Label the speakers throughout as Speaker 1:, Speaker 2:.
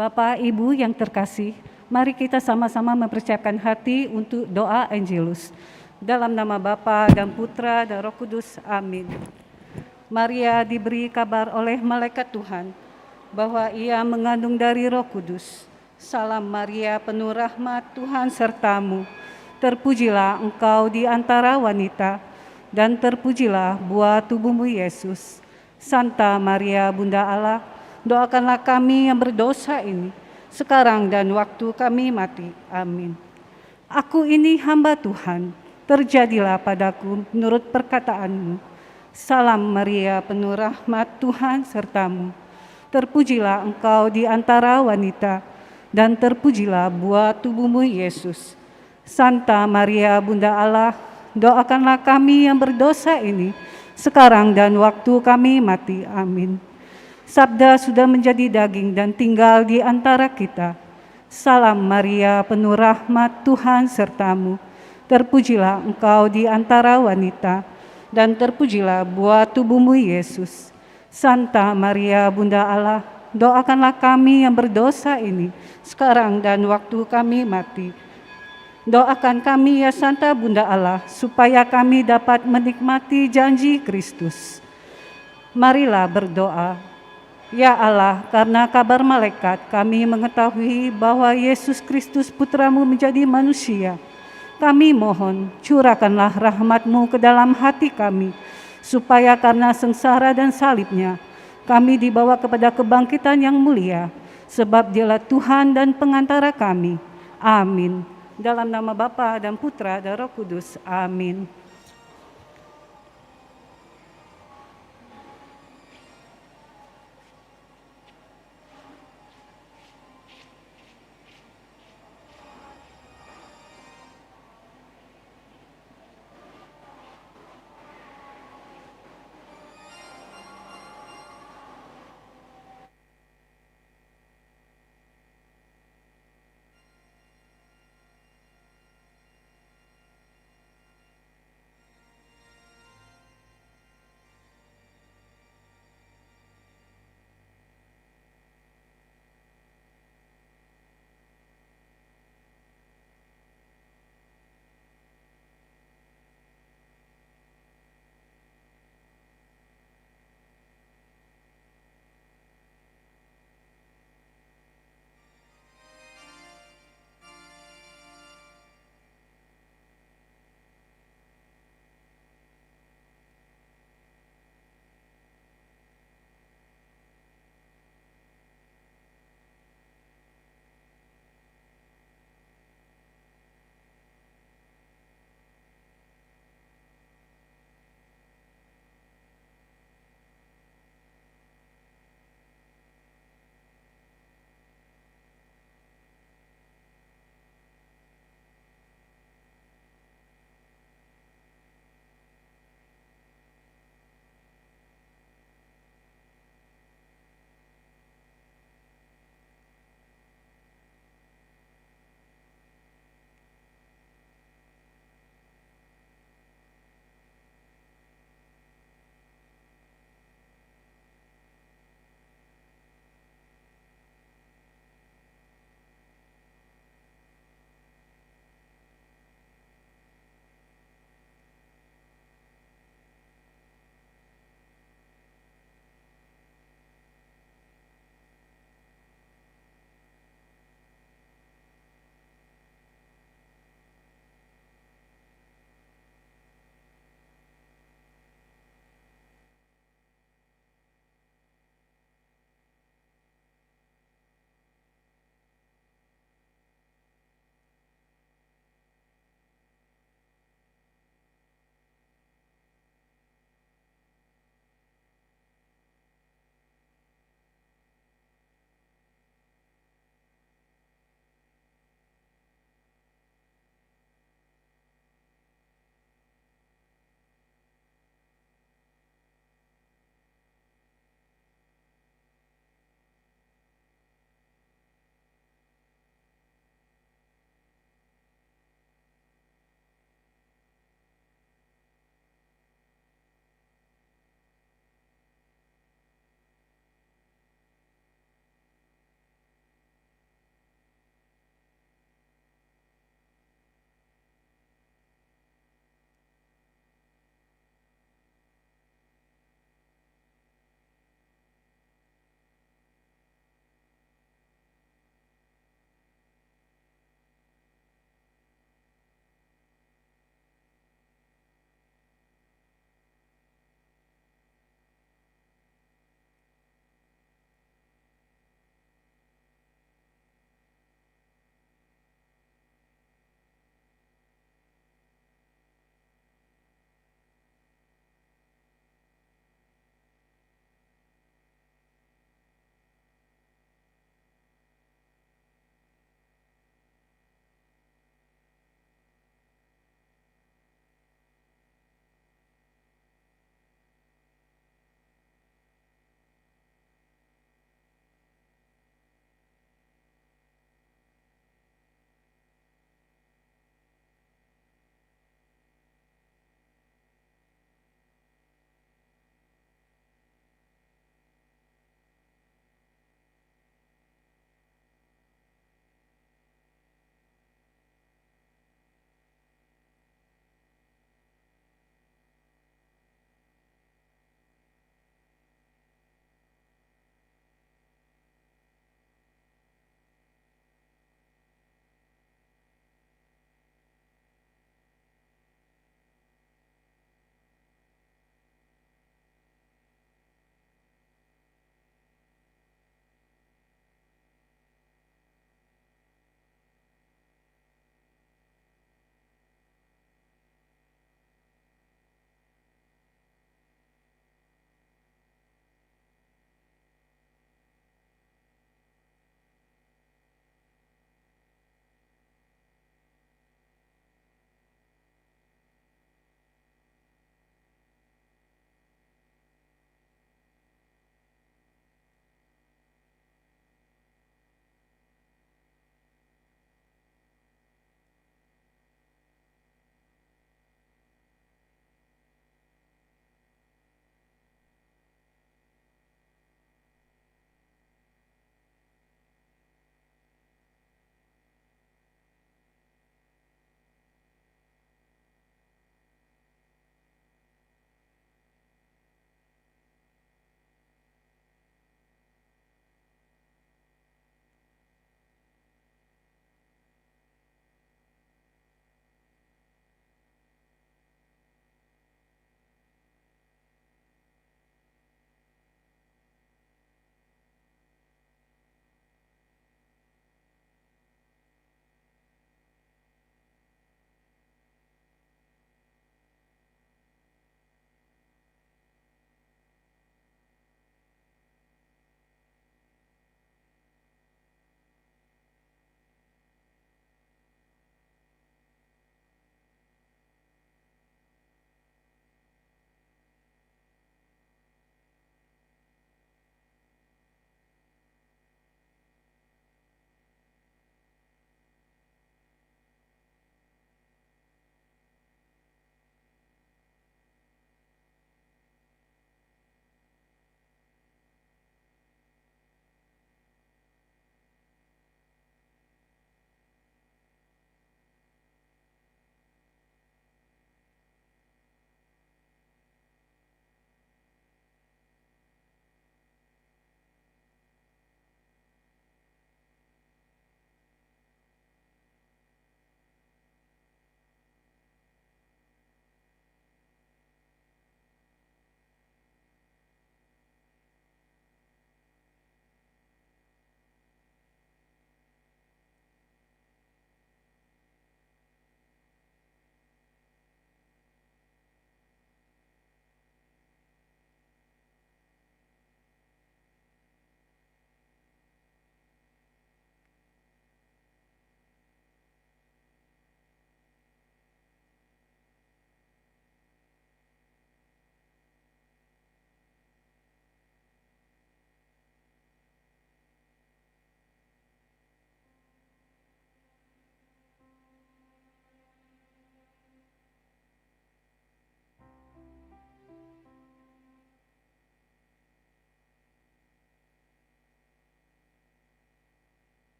Speaker 1: Bapak, Ibu yang terkasih, mari kita sama-sama mempersiapkan hati untuk doa Angelus. Dalam nama Bapa dan Putra dan Roh Kudus, amin. Maria diberi kabar oleh malaikat Tuhan bahwa ia mengandung dari Roh Kudus. Salam Maria, penuh rahmat, Tuhan sertamu. Terpujilah engkau di antara wanita, dan terpujilah buah tubuhmu Yesus. Santa Maria, Bunda Allah, doakanlah kami yang berdosa ini, sekarang dan waktu kami mati. Amin. Aku ini hamba Tuhan, terjadilah padaku menurut perkataanmu. Salam Maria, penuh rahmat, Tuhan sertamu. Terpujilah engkau di antara wanita, dan terpujilah buah tubuhmu Yesus. Santa Maria, Bunda Allah, doakanlah kami yang berdosa ini, sekarang dan waktu kami mati. Amin. Sabda sudah menjadi daging dan tinggal di antara kita. Salam Maria, penuh rahmat, Tuhan sertamu. Terpujilah engkau di antara wanita, dan terpujilah buah tubuhmu Yesus. Santa Maria, Bunda Allah, doakanlah kami yang berdosa ini, sekarang dan waktu kami mati. Doakan kami ya Santa Bunda Allah, supaya kami dapat menikmati janji Kristus. Marilah berdoa. Ya Allah, karena kabar malaikat kami mengetahui bahwa Yesus Kristus Putramu menjadi manusia. Kami mohon, curahkanlah rahmat-Mu ke dalam hati kami, supaya karena sengsara dan salibnya, kami dibawa kepada kebangkitan yang mulia, sebab Dialah Tuhan dan pengantara kami. Amin. Dalam nama Bapa dan Putra dan Roh Kudus. Amin.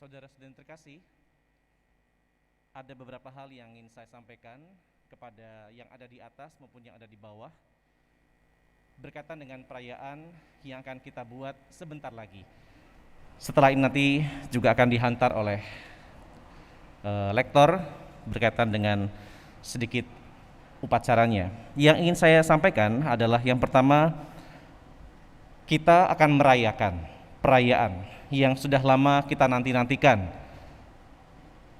Speaker 2: Saudara-saudara terkasih, ada beberapa hal yang ingin saya sampaikan kepada yang ada di atas maupun yang ada di bawah berkaitan dengan perayaan yang akan kita buat sebentar lagi. Setelah ini nanti juga akan dihantar oleh lektor berkaitan dengan sedikit upacaranya. Yang ingin saya sampaikan adalah yang pertama, kita akan merayakan perayaan yang sudah lama kita nanti-nantikan,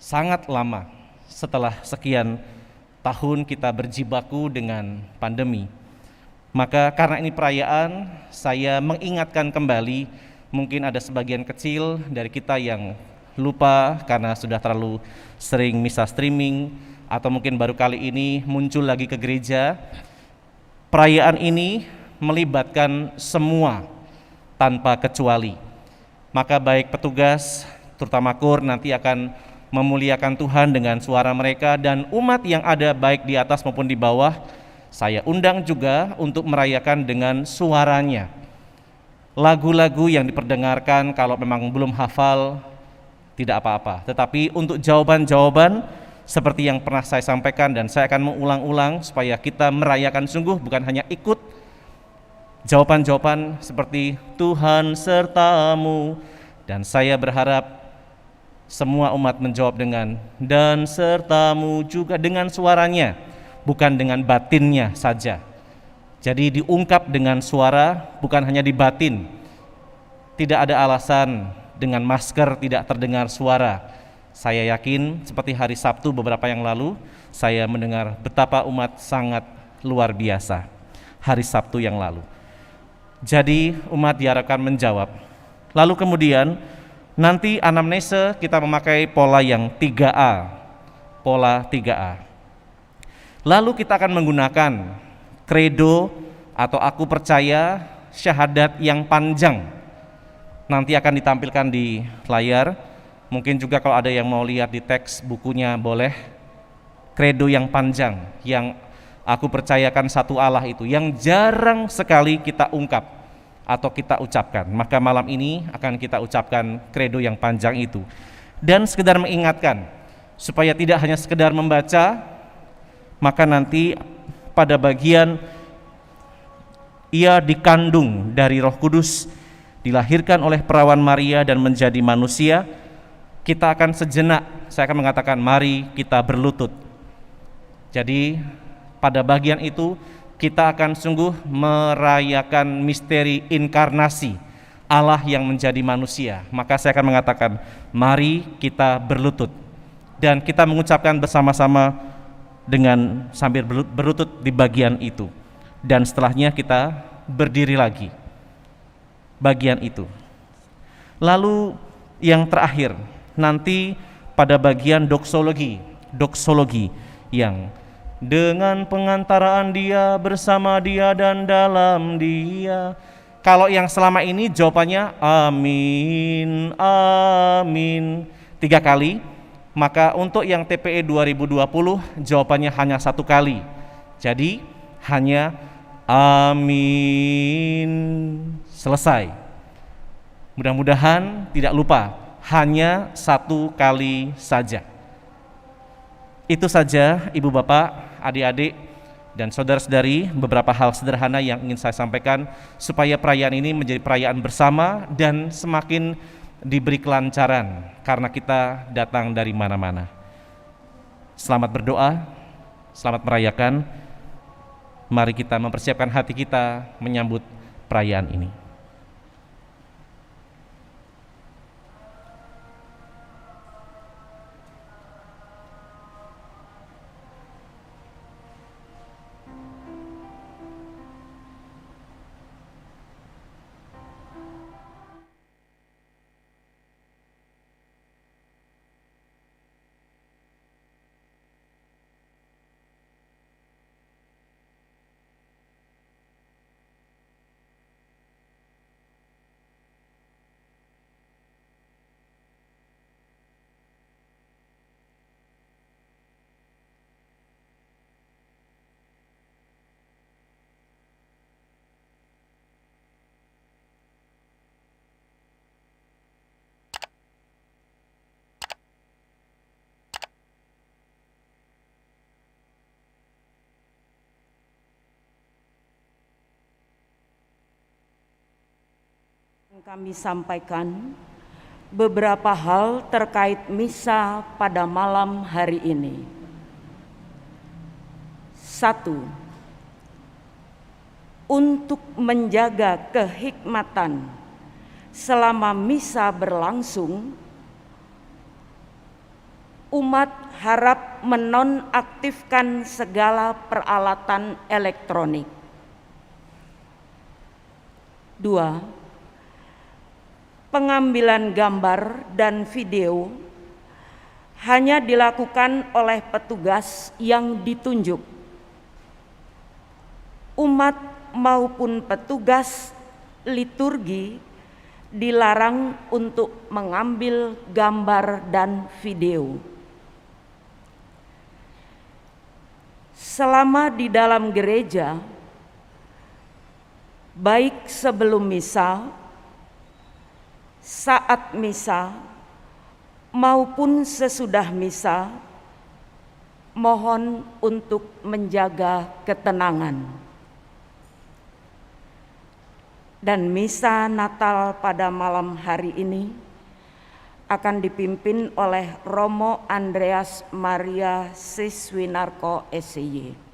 Speaker 2: sangat lama setelah sekian tahun kita berjibaku dengan pandemi. Maka karena ini perayaan, saya mengingatkan kembali, mungkin ada sebagian kecil dari kita yang lupa karena sudah terlalu sering misa streaming, atau mungkin baru kali ini muncul lagi ke gereja. Perayaan ini melibatkan semua tanpa kecuali. Maka baik petugas, terutama KUR, nanti akan memuliakan Tuhan dengan suara mereka, dan umat yang ada baik di atas maupun di bawah, saya undang juga untuk merayakan dengan suaranya. Lagu-lagu yang diperdengarkan kalau memang belum hafal tidak apa-apa, tetapi untuk jawaban-jawaban seperti yang pernah saya sampaikan, dan saya akan mengulang-ulang supaya kita merayakan sungguh, bukan hanya ikut. Jawaban-jawaban seperti Tuhan sertamu, dan saya berharap semua umat menjawab dengan dan sertamu juga dengan suaranya, bukan dengan batinnya saja. Jadi diungkap dengan suara, bukan hanya di batin. Tidak ada alasan dengan masker tidak terdengar suara. Saya yakin seperti hari Sabtu beberapa yang lalu, saya mendengar betapa umat sangat luar biasa hari Sabtu yang lalu. Jadi umat diharapkan menjawab. Lalu kemudian nanti anamnese kita memakai pola yang 3A, pola 3A. Lalu kita akan menggunakan kredo atau aku percaya, syahadat yang panjang. Nanti akan ditampilkan di layar. Mungkin juga kalau ada yang mau lihat di teks bukunya boleh. Kredo yang panjang, yang aku percayakan satu Allah itu, yang jarang sekali kita ungkap atau kita ucapkan. Maka malam ini akan kita ucapkan kredo yang panjang itu. Dan sekedar mengingatkan, supaya tidak hanya sekedar membaca, maka nanti pada bagian ia dikandung dari Roh Kudus, dilahirkan oleh perawan Maria dan menjadi manusia, kita akan sejenak, saya akan mengatakan mari kita berlutut. Jadi pada bagian itu kita akan sungguh merayakan misteri inkarnasi Allah yang menjadi manusia. Maka saya akan mengatakan mari kita berlutut, dan kita mengucapkan bersama-sama dengan sambil berlutut di bagian itu, dan setelahnya kita berdiri lagi bagian itu. Lalu yang terakhir nanti pada bagian doksologi yang dengan pengantaraan dia, bersama dia, dan dalam dia. Kalau yang selama ini jawabannya amin, amin 3 kali, maka untuk yang TPE 2020 jawabannya hanya 1 kali. Jadi hanya amin, selesai. Mudah-mudahan tidak lupa, hanya 1 kali saja. Itu saja Ibu Bapak, adik-adik, dan saudara-saudari, beberapa hal sederhana yang ingin saya sampaikan supaya perayaan ini menjadi perayaan bersama dan semakin diberi kelancaran karena kita datang dari mana-mana. Selamat berdoa, selamat merayakan. Mari kita mempersiapkan hati kita menyambut perayaan ini.
Speaker 3: Kami sampaikan beberapa hal terkait misa pada malam hari ini. 1. Untuk menjaga kehikmatan selama misa berlangsung, umat harap menonaktifkan segala peralatan elektronik. 2. Pengambilan gambar dan video hanya dilakukan oleh petugas yang ditunjuk. Umat maupun petugas liturgi dilarang untuk mengambil gambar dan video. Selama di dalam gereja, baik sebelum misa, saat misa, maupun sesudah misa, mohon untuk menjaga ketenangan. Dan misa Natal pada malam hari ini akan dipimpin oleh Romo Andreas Maria Siswinarko SY.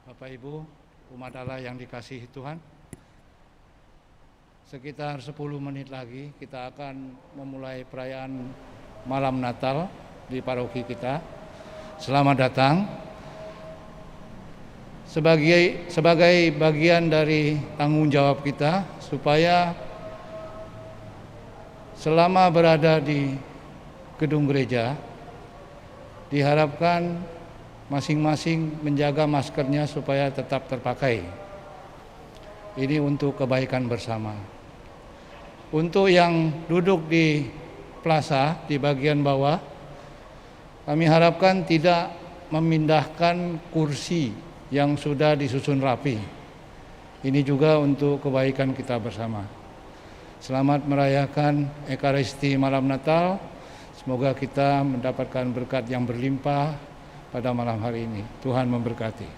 Speaker 4: Bapak Ibu, umat Allah yang dikasihi Tuhan, sekitar 10 menit lagi kita akan memulai perayaan malam Natal di paroki kita. Selamat datang. Sebagai bagian dari tanggung jawab kita supaya selama berada di gedung gereja diharapkan masing-masing menjaga maskernya supaya tetap terpakai. Ini untuk kebaikan bersama. Untuk yang duduk di plaza di bagian bawah, kami harapkan tidak memindahkan kursi yang sudah disusun rapi. Ini juga untuk kebaikan kita bersama. Selamat merayakan Ekaristi malam Natal. Semoga kita mendapatkan berkat yang berlimpah pada malam hari ini. Tuhan memberkati.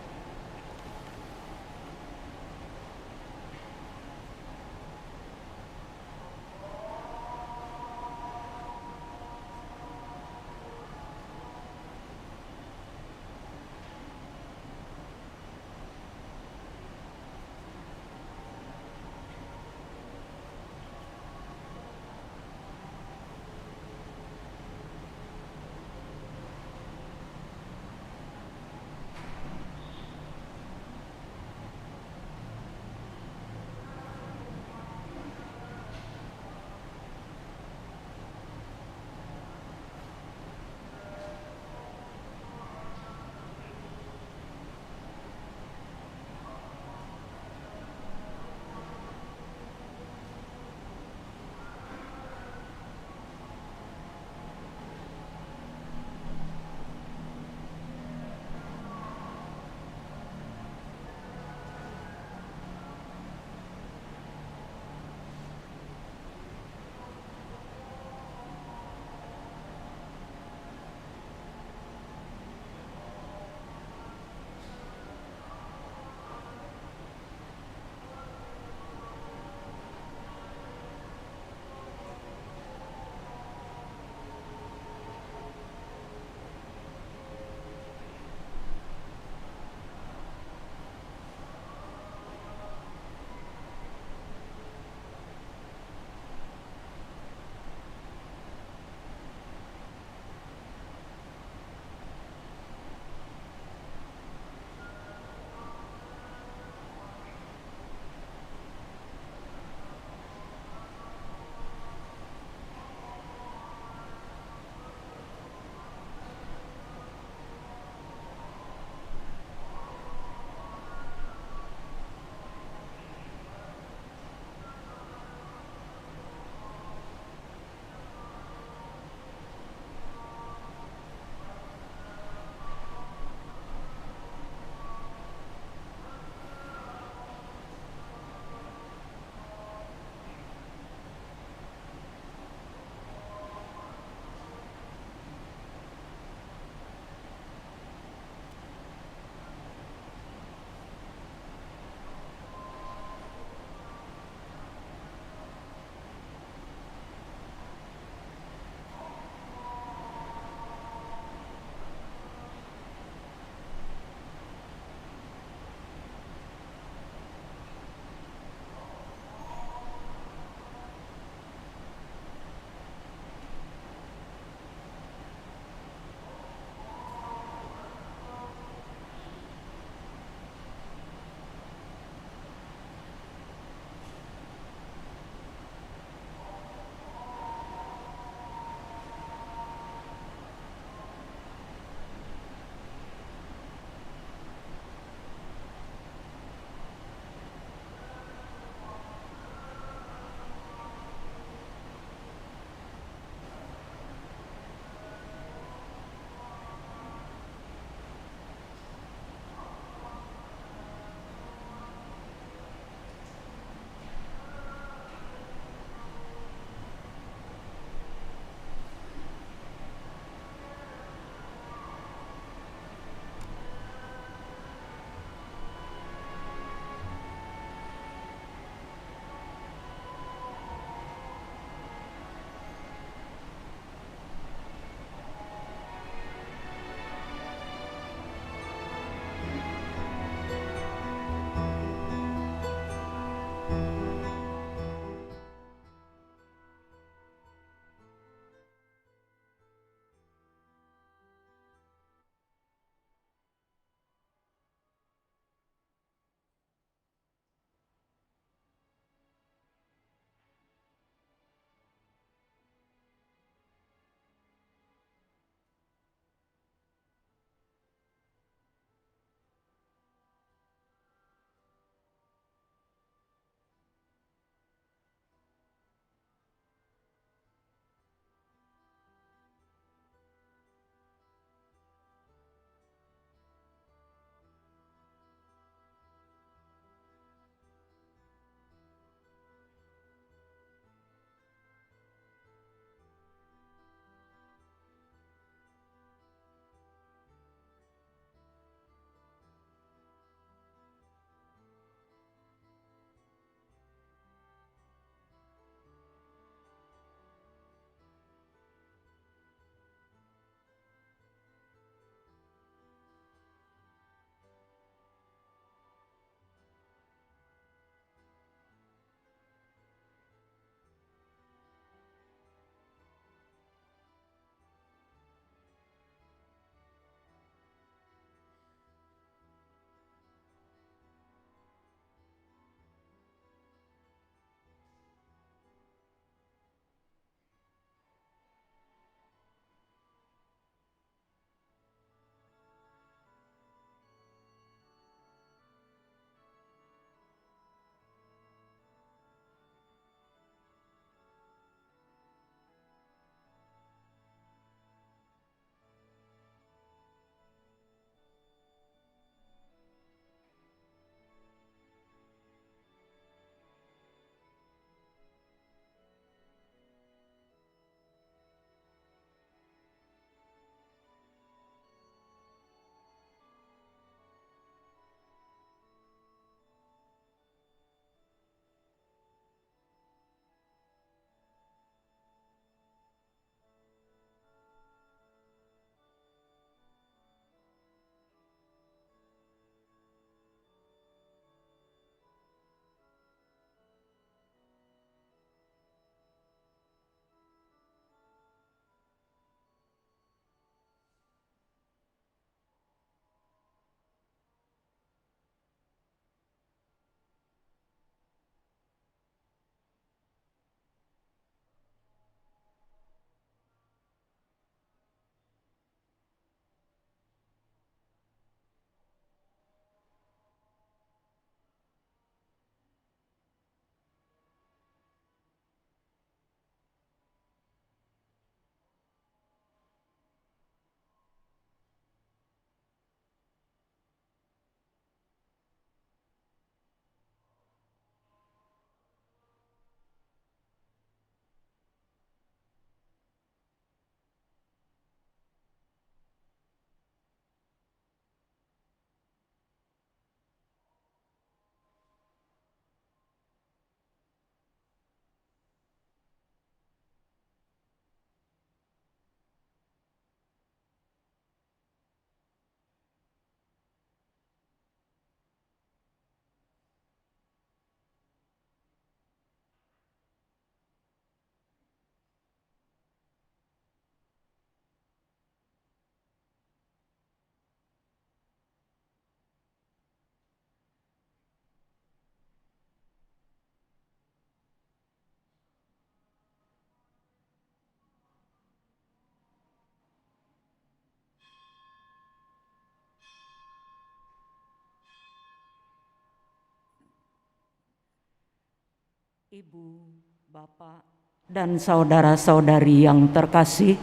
Speaker 3: Ibu, Bapak, dan saudara-saudari yang terkasih,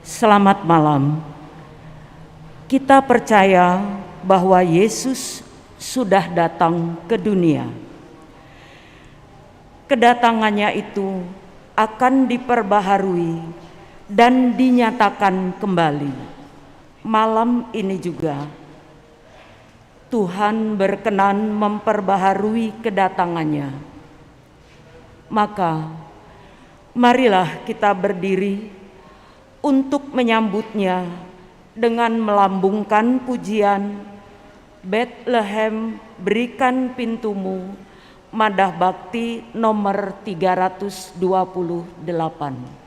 Speaker 3: selamat malam. Kita percaya bahwa Yesus sudah datang ke dunia. Kedatangannya itu akan diperbaharui dan dinyatakan kembali. Malam ini juga Tuhan berkenan memperbaharui kedatangannya. Maka marilah kita berdiri untuk menyambutnya dengan melambungkan pujian Bethlehem berikan pintumu, Madah Bakti nomor 328.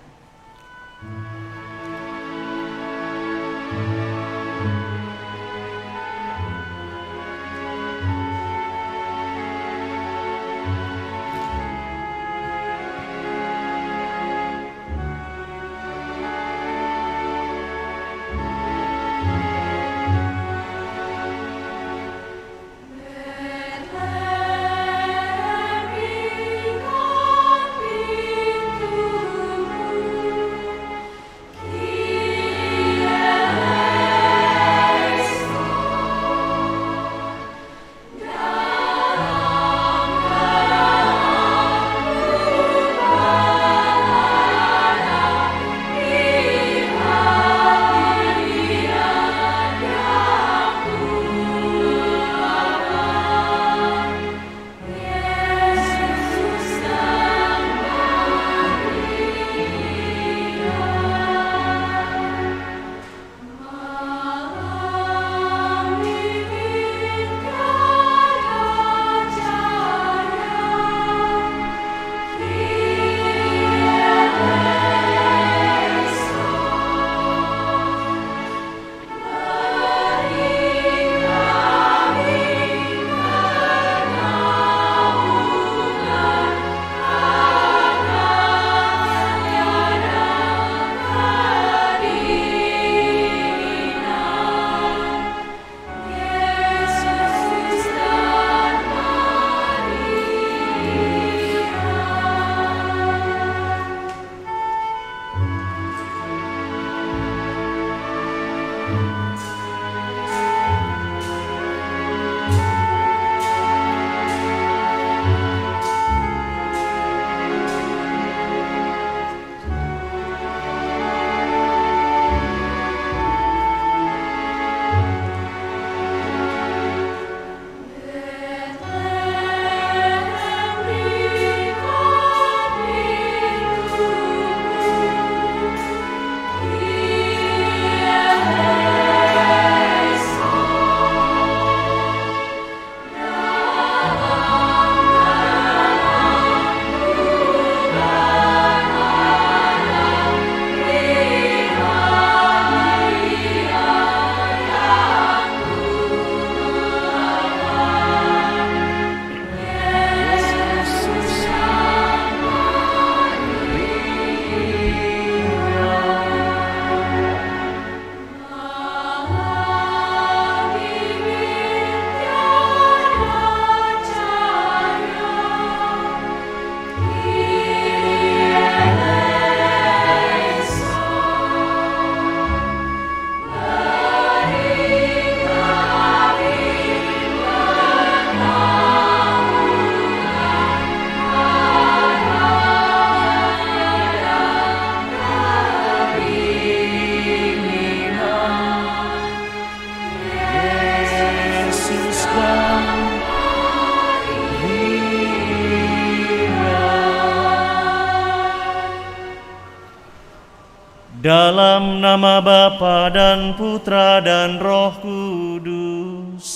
Speaker 2: Dalam nama Bapa dan Putra dan Roh Kudus.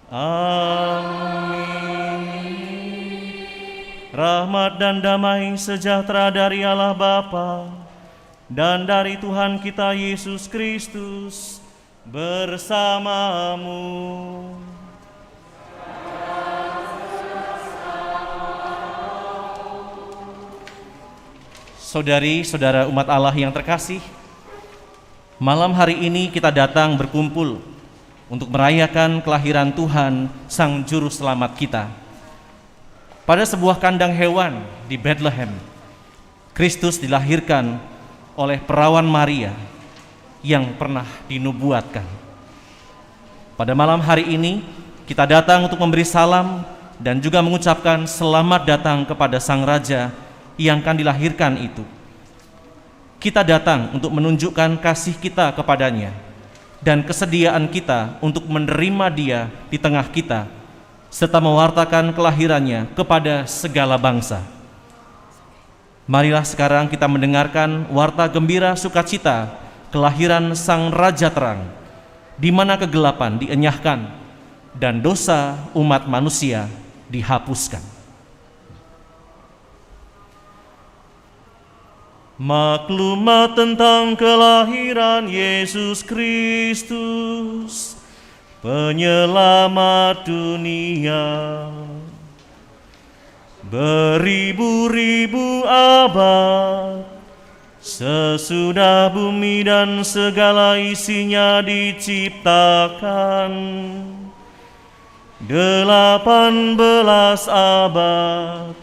Speaker 2: Amin. Rahmat dan damai sejahtera dari Allah Bapa dan dari Tuhan kita Yesus Kristus bersamamu. Saudari-saudara umat Allah yang terkasih, malam hari ini kita datang berkumpul untuk merayakan kelahiran Tuhan, Sang Juru Selamat kita. Pada sebuah kandang hewan di Bethlehem, Kristus dilahirkan oleh perawan Maria yang pernah dinubuatkan. Pada malam hari ini, kita datang untuk memberi salam dan juga mengucapkan selamat datang kepada Sang Raja yang akan dilahirkan itu. Kita datang untuk menunjukkan kasih kita kepadanya dan kesediaan kita untuk menerima Dia di tengah kita, serta mewartakan kelahirannya kepada segala bangsa. Marilah sekarang kita mendengarkan warta gembira sukacita kelahiran Sang Raja Terang, di mana kegelapan dienyahkan dan dosa umat manusia dihapuskan. Maklumat tentang kelahiran Yesus Kristus, penyelamat dunia. Beribu-ribu abad sesudah bumi dan segala isinya diciptakan, 18 abad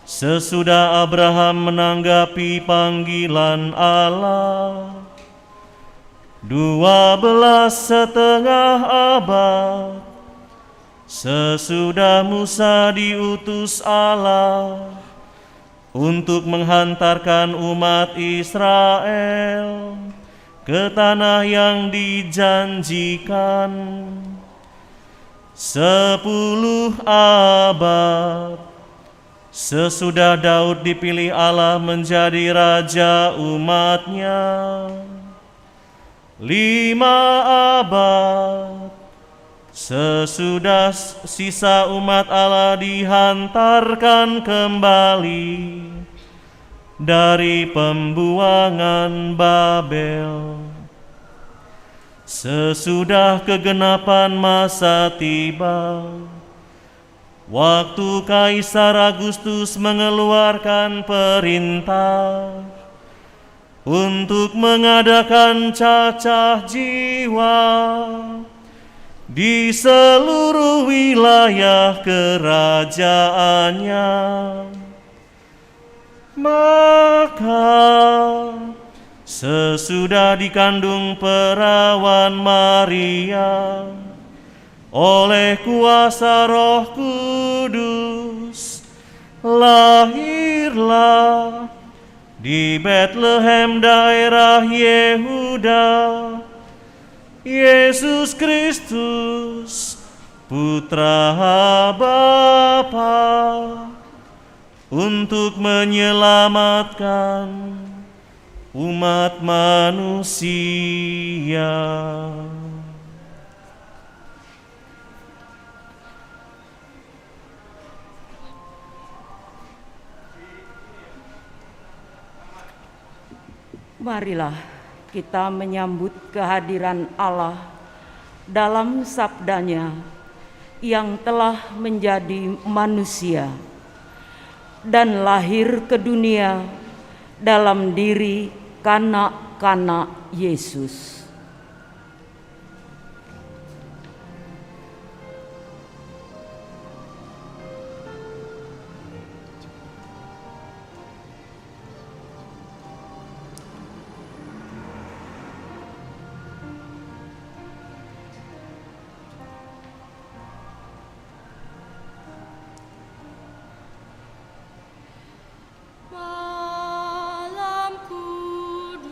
Speaker 2: sesudah Abraham menanggapi panggilan Allah, 12,5 abad sesudah Musa diutus Allah untuk menghantarkan umat Israel ke tanah yang dijanjikan, 10 abad sesudah Daud dipilih Allah menjadi raja umatnya, 5 abad sesudah sisa umat Allah dihantarkan kembali dari pembuangan Babel. Sesudah kegenapan masa tiba, waktu Kaisar Agustus mengeluarkan perintah untuk mengadakan cacah jiwa di seluruh wilayah kerajaannya, maka sesudah dikandung perawan Maria oleh kuasa Roh Kudus, lahirlah di Bethlehem daerah Yehuda Yesus Kristus, Putra Bapa, untuk menyelamatkan umat manusia.
Speaker 3: Marilah kita menyambut kehadiran Allah dalam sabdanya yang telah menjadi manusia dan lahir ke dunia dalam diri kanak-kanak Yesus.
Speaker 5: Malam kudus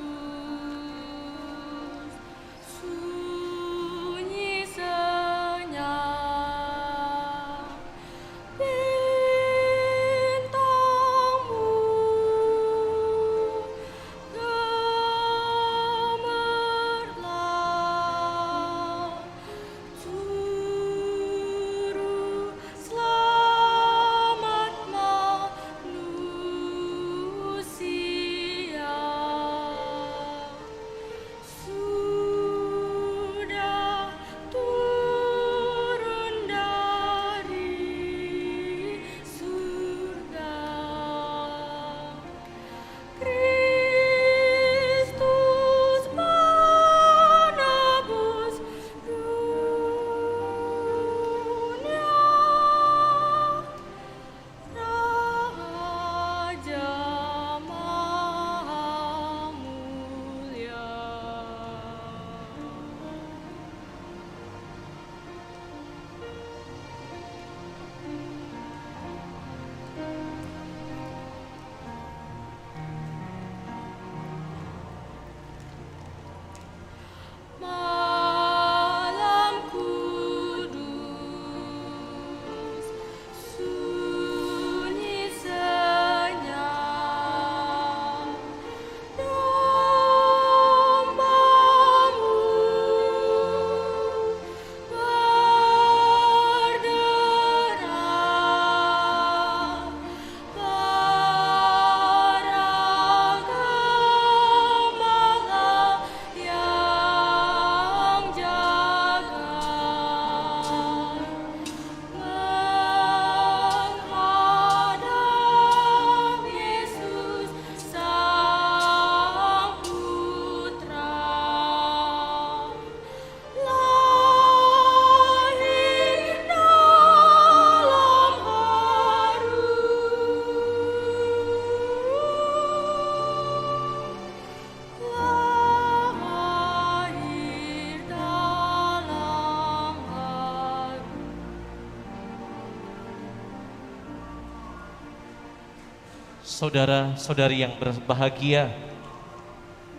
Speaker 2: Saudara-saudari yang berbahagia,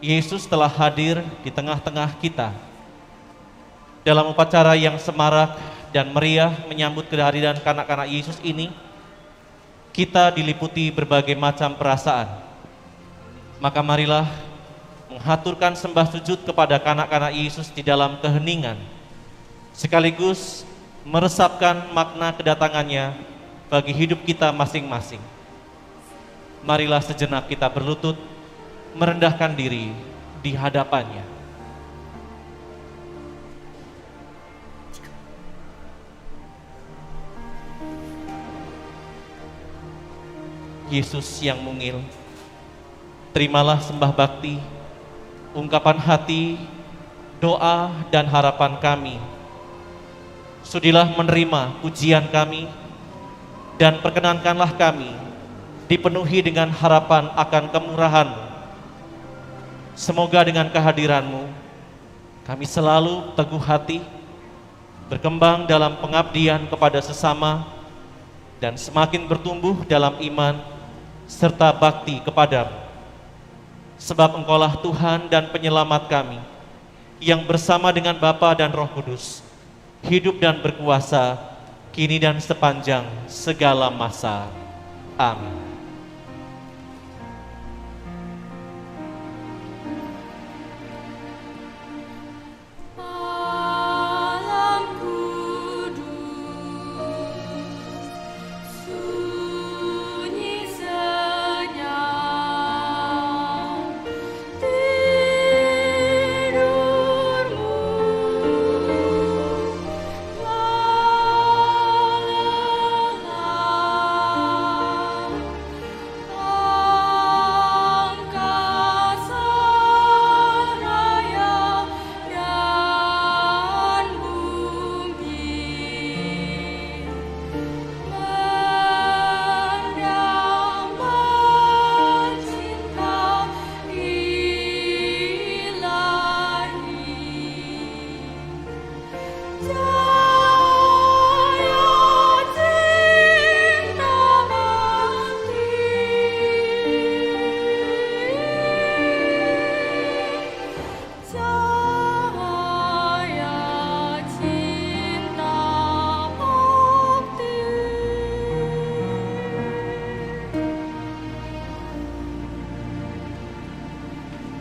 Speaker 2: Yesus telah hadir di tengah-tengah kita. Dalam upacara yang semarak dan meriah menyambut kehadiran kanak-kanak Yesus ini, kita diliputi berbagai macam perasaan. Maka marilah menghaturkan sembah sujud kepada kanak-kanak Yesus di dalam keheningan, sekaligus meresapkan makna kedatangannya bagi hidup kita masing-masing. Marilah sejenak kita berlutut, merendahkan diri di hadapannya. Yesus yang mungil, terimalah sembah bakti, ungkapan hati, doa dan harapan kami. Sudilah menerima pujian kami dan perkenankanlah kami dipenuhi dengan harapan akan kemurahan-Mu. Semoga dengan kehadiran-Mu kami selalu teguh hati, berkembang dalam pengabdian kepada sesama, dan semakin bertumbuh dalam iman serta bakti kepada-Mu. Sebab Engkaulah Tuhan dan Penyelamat kami, yang bersama dengan Bapa dan Roh Kudus, hidup dan berkuasa, kini dan sepanjang segala masa. Amin.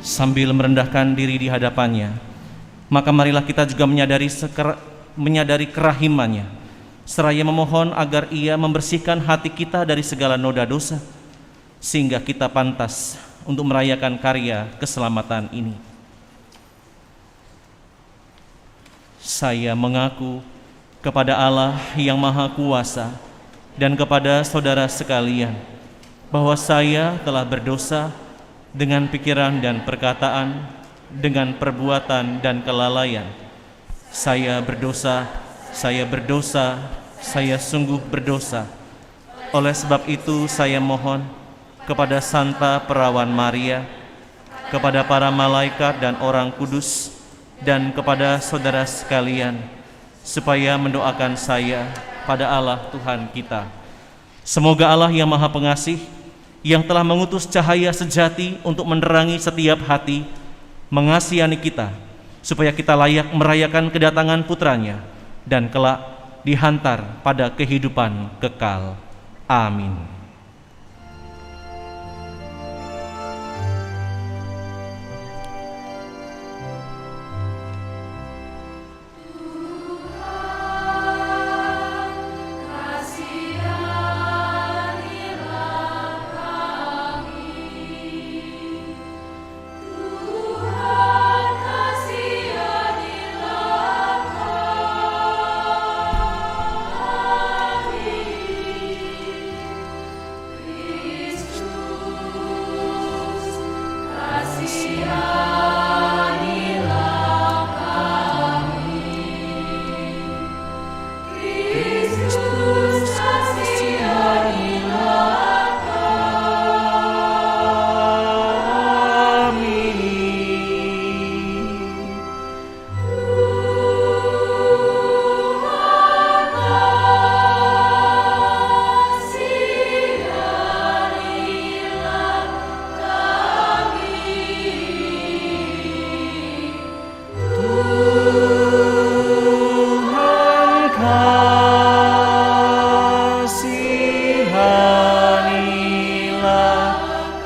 Speaker 2: Sambil merendahkan diri di hadapannya, maka marilah kita juga menyadari kerahimannya, seraya memohon agar Ia membersihkan hati kita dari segala noda dosa, sehingga kita pantas untuk merayakan karya keselamatan ini. Saya mengaku kepada Allah yang Maha Kuasa dan kepada saudara sekalian bahwa saya telah berdosa dengan pikiran dan perkataan, dengan perbuatan dan kelalaian. Saya berdosa, saya sungguh berdosa. Oleh sebab itu saya mohon kepada Santa Perawan Maria, kepada para malaikat dan orang kudus, dan kepada saudara sekalian, supaya mendoakan saya pada Allah Tuhan kita. Semoga Allah yang Maha Pengasih, yang telah mengutus cahaya sejati untuk menerangi setiap hati, mengasihani kita, supaya kita layak merayakan kedatangan putranya, dan kelak dihantar pada kehidupan kekal. Amin.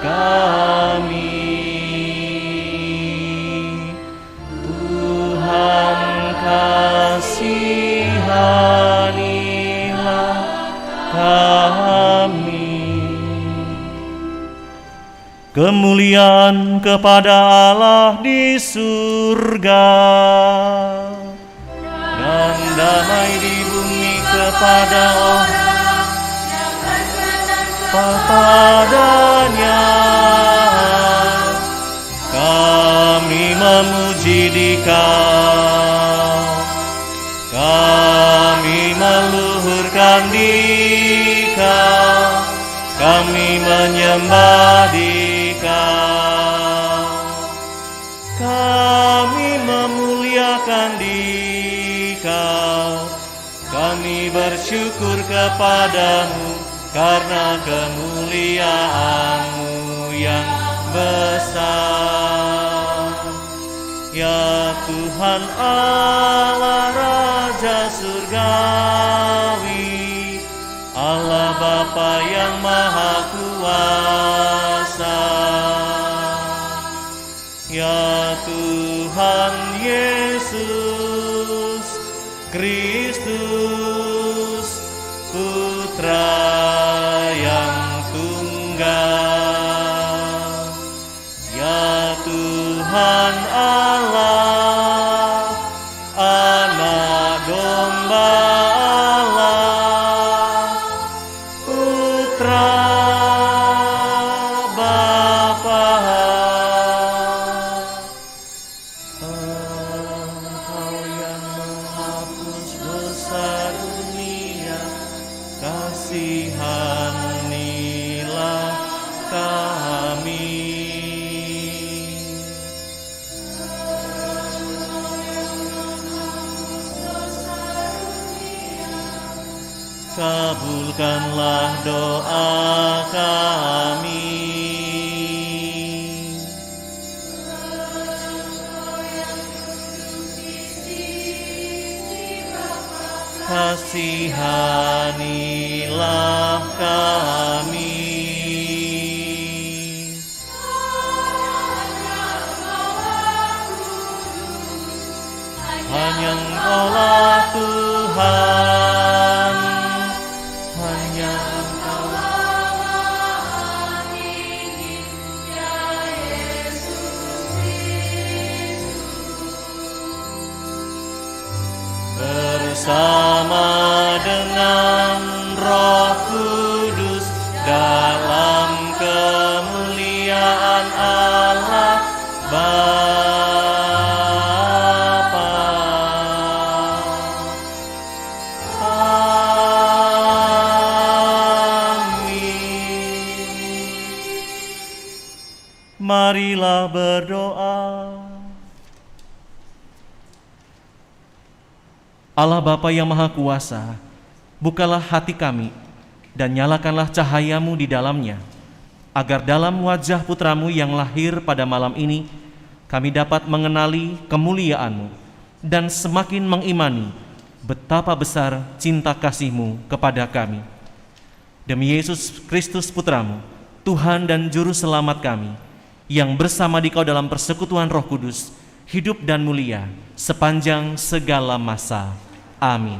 Speaker 2: kami. Tuhan kasihanilah kami. Kemuliaan kepada Allah di surga dan damai di bumi kepada orang yang berkenan kepadanya. Kami memuji Dikau, kami meluhurkan Dikau, kami menyembah Dikau, kami memuliakan Dikau, kami bersyukur kepadamu karena kemuliaan-Mu yang besar. Ya Tuhan Allah Raja Surgawi, Allah Bapa yang Maha Kuasa. Ya Tuhan Yesus Kristus, Putra yang tunggal. Ya Tuhan Allah, Anak Domba Allah, Putra Bapa. Engkau yang menghapus dosa dunia, kasihanilah kami. Kabulkanlah doa kami. Kasihanilah kami. Hanya Engkaulah Tuhan, hanya Engkaulah bersama dengan Roh Kudus dalam kemuliaan Allah Bapa. Marilah berdoa. Allah Bapa yang Maha Kuasa, bukalah hati kami dan nyalakanlah cahaya-Mu di dalamnya, agar dalam wajah Putra-Mu yang lahir pada malam ini, kami dapat mengenali kemuliaan-Mu dan semakin mengimani betapa besar cinta kasih-Mu kepada kami. Demi Yesus Kristus Putra-Mu, Tuhan dan Juru Selamat kami, yang bersama Dikau dalam persekutuan Roh Kudus, hidup dan mulia sepanjang segala masa. Amin.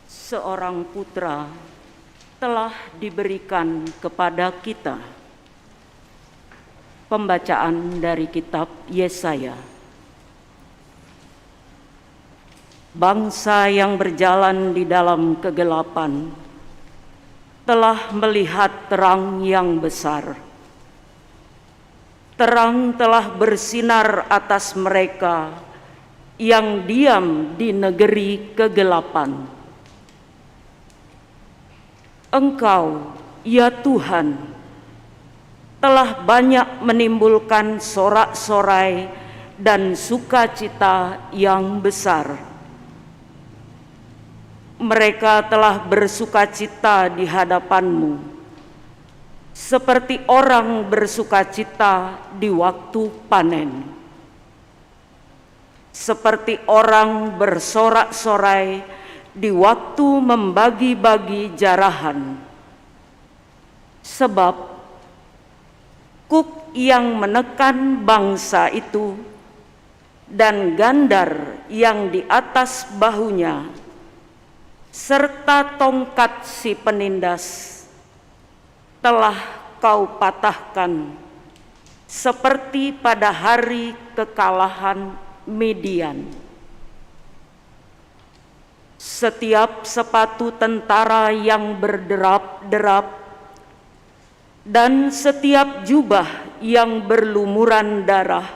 Speaker 3: Seorang putra telah diberikan kepada kita. Pembacaan dari kitab Yesaya. Bangsa yang berjalan di dalam kegelapan telah melihat terang yang besar. Terang telah bersinar atas mereka yang diam di negeri kegelapan. Engkau, ya Tuhan, telah banyak menimbulkan sorak-sorai dan sukacita yang besar. Mereka telah bersukacita di hadapan-Mu. seperti orang bersukacita di waktu panen, seperti orang bersorak-sorai di waktu membagi-bagi jarahan. Sebab kuk yang menekan bangsa itu dan gandar yang di atas bahunya, serta tongkat si penindas telah kau patahkan seperti pada hari kekalahan Midian. Setiap sepatu tentara yang berderap-derap dan setiap jubah yang berlumuran darah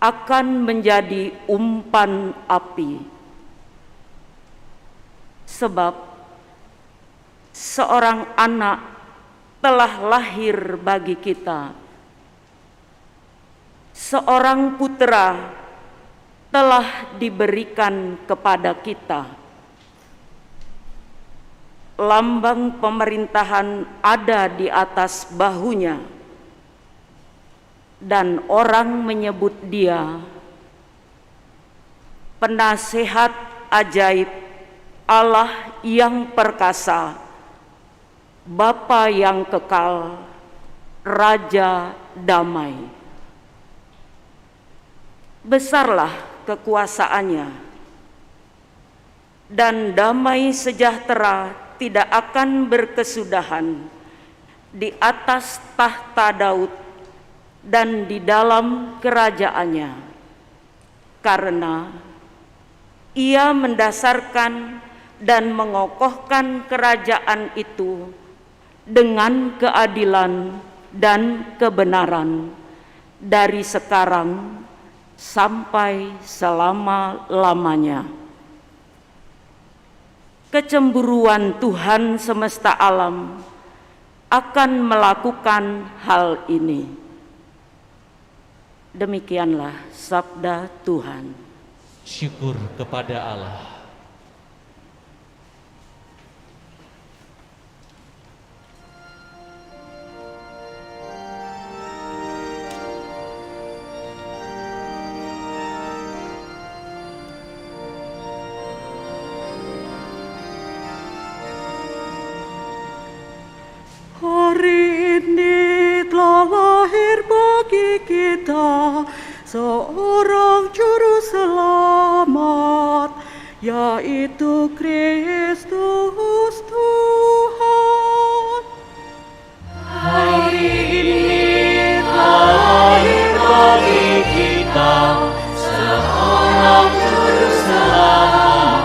Speaker 3: akan menjadi umpan api. Sebab seorang anak telah lahir bagi kita, seorang putra telah diberikan kepada kita. Lambang pemerintahan ada di atas bahunya, dan orang menyebut dia Penasehat Ajaib, Allah yang perkasa, Bapa yang kekal, Raja damai. Besarlah kekuasaannya, dan damai sejahtera tidak akan berkesudahan di atas tahta Daud dan di dalam kerajaannya, karena ia mendasarkan dan mengokohkan kerajaan itu dengan keadilan dan kebenaran dari sekarang sampai selama-lamanya. Kecemburuan Tuhan semesta alam akan melakukan hal ini. Demikianlah sabda Tuhan.
Speaker 2: Syukur kepada Allah.
Speaker 1: Hari ini telah lahir bagi kita seorang juru selamat, yaitu Kristus Tuhan. Hari ini telah lahir bagi kita seorang juru selamat,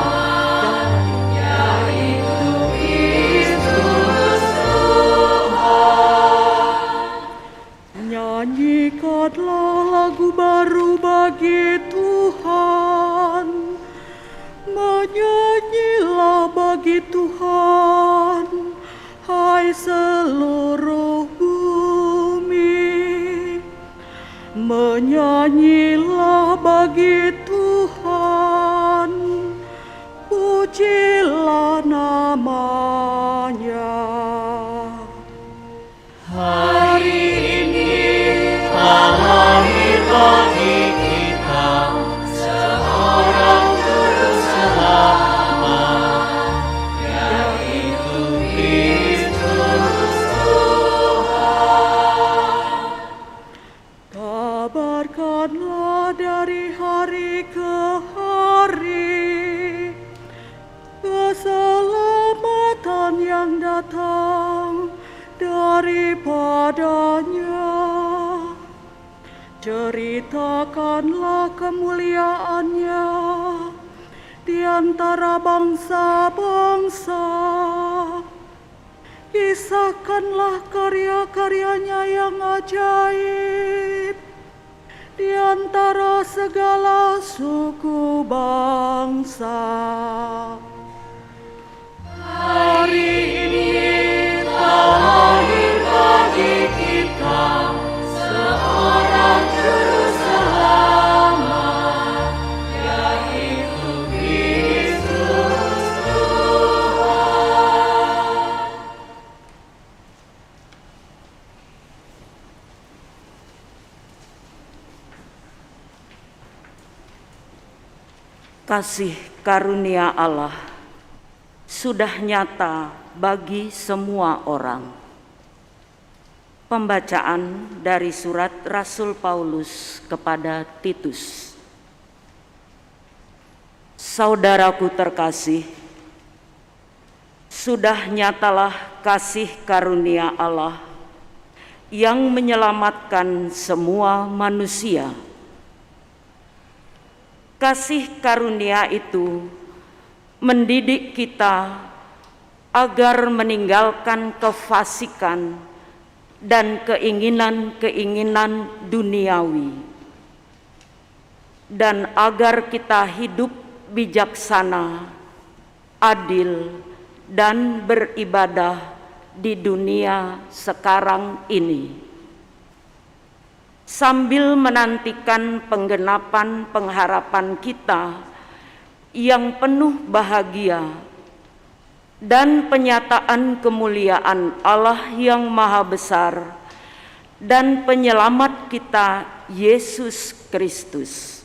Speaker 1: yaitu Kristus Tuhan. Nyanyikanlah lagu baru bagi Tuhan, menyanyilah bagi Tuhan, hai seluruh bumi. Menyanyilah bagi Tuhan, pujilah namanya. Hari ini telah lahir bagi kita seorang juru selamat, yaitu Kristus Tuhan. Kabarkanlah dari hari ke hari keselamatan yang datang daripadanya. Ceritakanlah kemuliaannya di antara bangsa-bangsa. Kisahkanlah karya-karyanya yang ajaib di antara segala suku bangsa. Hari ini telah lahir bagi kita seorang juru selamat, yaitu Kristus Tuhan.
Speaker 3: Kasih karunia Allah sudah nyata bagi semua orang. Pembacaan dari surat Rasul Paulus kepada Titus. Saudaraku terkasih, sudah nyatalah kasih karunia Allah yang menyelamatkan semua manusia. Kasih karunia itu mendidik kita agar meninggalkan kefasikan dan keinginan-keinginan duniawi, dan agar kita hidup bijaksana, adil, dan beribadah di dunia sekarang ini, sambil menantikan penggenapan pengharapan kita yang penuh bahagia dan penyataan kemuliaan Allah yang Maha Besar dan Penyelamat kita, Yesus Kristus.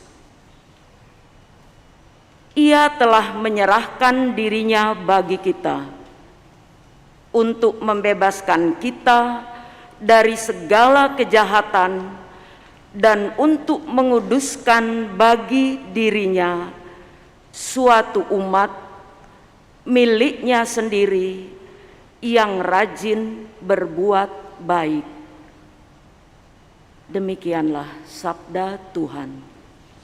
Speaker 3: Ia telah menyerahkan dirinya bagi kita untuk membebaskan kita dari segala kejahatan dan untuk menguduskan bagi dirinya suatu umat miliknya sendiri yang rajin berbuat baik. Demikianlah sabda Tuhan.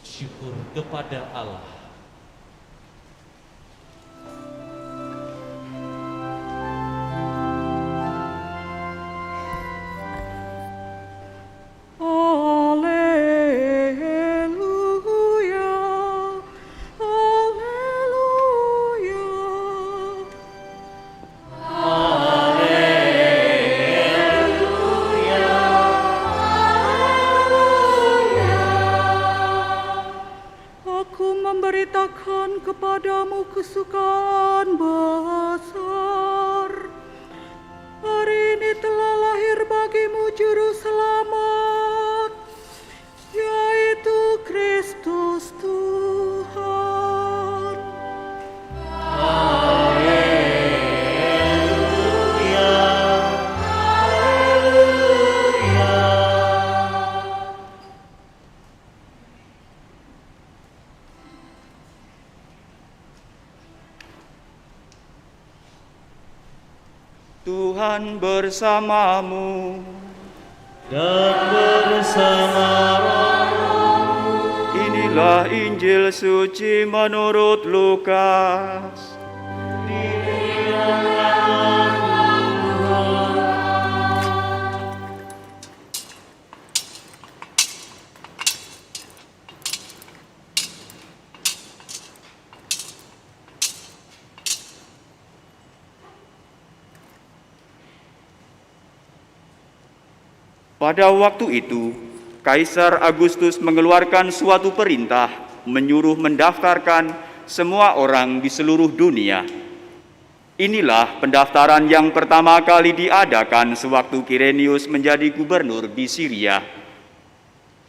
Speaker 2: Syukur kepada Allah.
Speaker 5: Kepadamu kesukaan besar. Hari ini telah lahir bagimu juru selamat, yaitu Kristus Tuhan.
Speaker 6: Tuhan bersamamu
Speaker 2: Dan bersama rohmu.
Speaker 6: Inilah Injil suci menurut Lukas. Pada waktu itu, Kaisar Agustus mengeluarkan suatu perintah menyuruh mendaftarkan semua orang di seluruh dunia. Inilah pendaftaran yang pertama kali diadakan sewaktu Kirenius menjadi gubernur di Syria.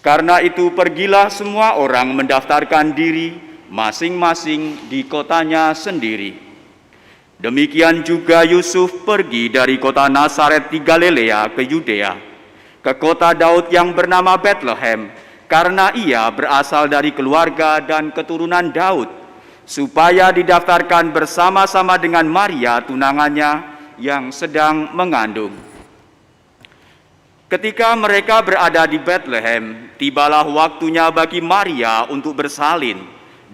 Speaker 6: Karena itu pergilah semua orang mendaftarkan diri masing-masing di kotanya sendiri. Demikian juga Yusuf pergi dari kota Nazaret di Galilea ke Yudea, ke kota Daud yang bernama Bethlehem, karena ia berasal dari keluarga dan keturunan Daud, supaya didaftarkan bersama-sama dengan Maria tunangannya yang sedang mengandung. Ketika mereka berada di Bethlehem, tibalah waktunya bagi Maria untuk bersalin,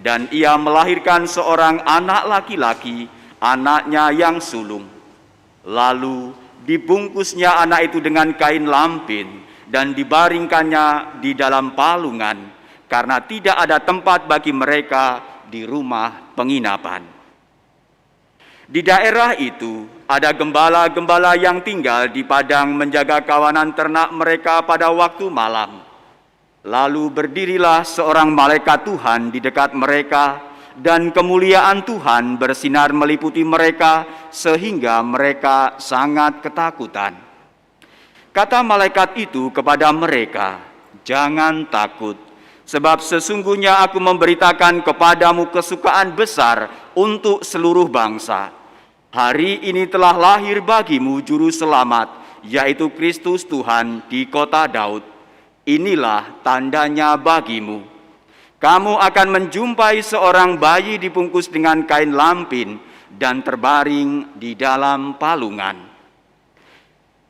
Speaker 6: dan ia melahirkan seorang anak laki-laki, anaknya yang sulung. Lalu dibungkusnya anak itu dengan kain lampin dan dibaringkannya di dalam palungan, karena tidak ada tempat bagi mereka di rumah penginapan. Di daerah itu ada gembala-gembala yang tinggal di padang menjaga kawanan ternak mereka pada waktu malam. Lalu berdirilah seorang malaikat Tuhan di dekat mereka, dan kemuliaan Tuhan bersinar meliputi mereka sehingga mereka sangat ketakutan. Kata malaikat itu kepada mereka, "Jangan takut, Sebab sesungguhnya aku memberitakan kepadamu kesukaan besar untuk seluruh bangsa. Hari ini telah lahir bagimu juru selamat, yaitu Kristus Tuhan di kota Daud. Inilah tandanya bagimu. Kamu akan menjumpai seorang bayi dibungkus dengan kain lampin dan terbaring di dalam palungan.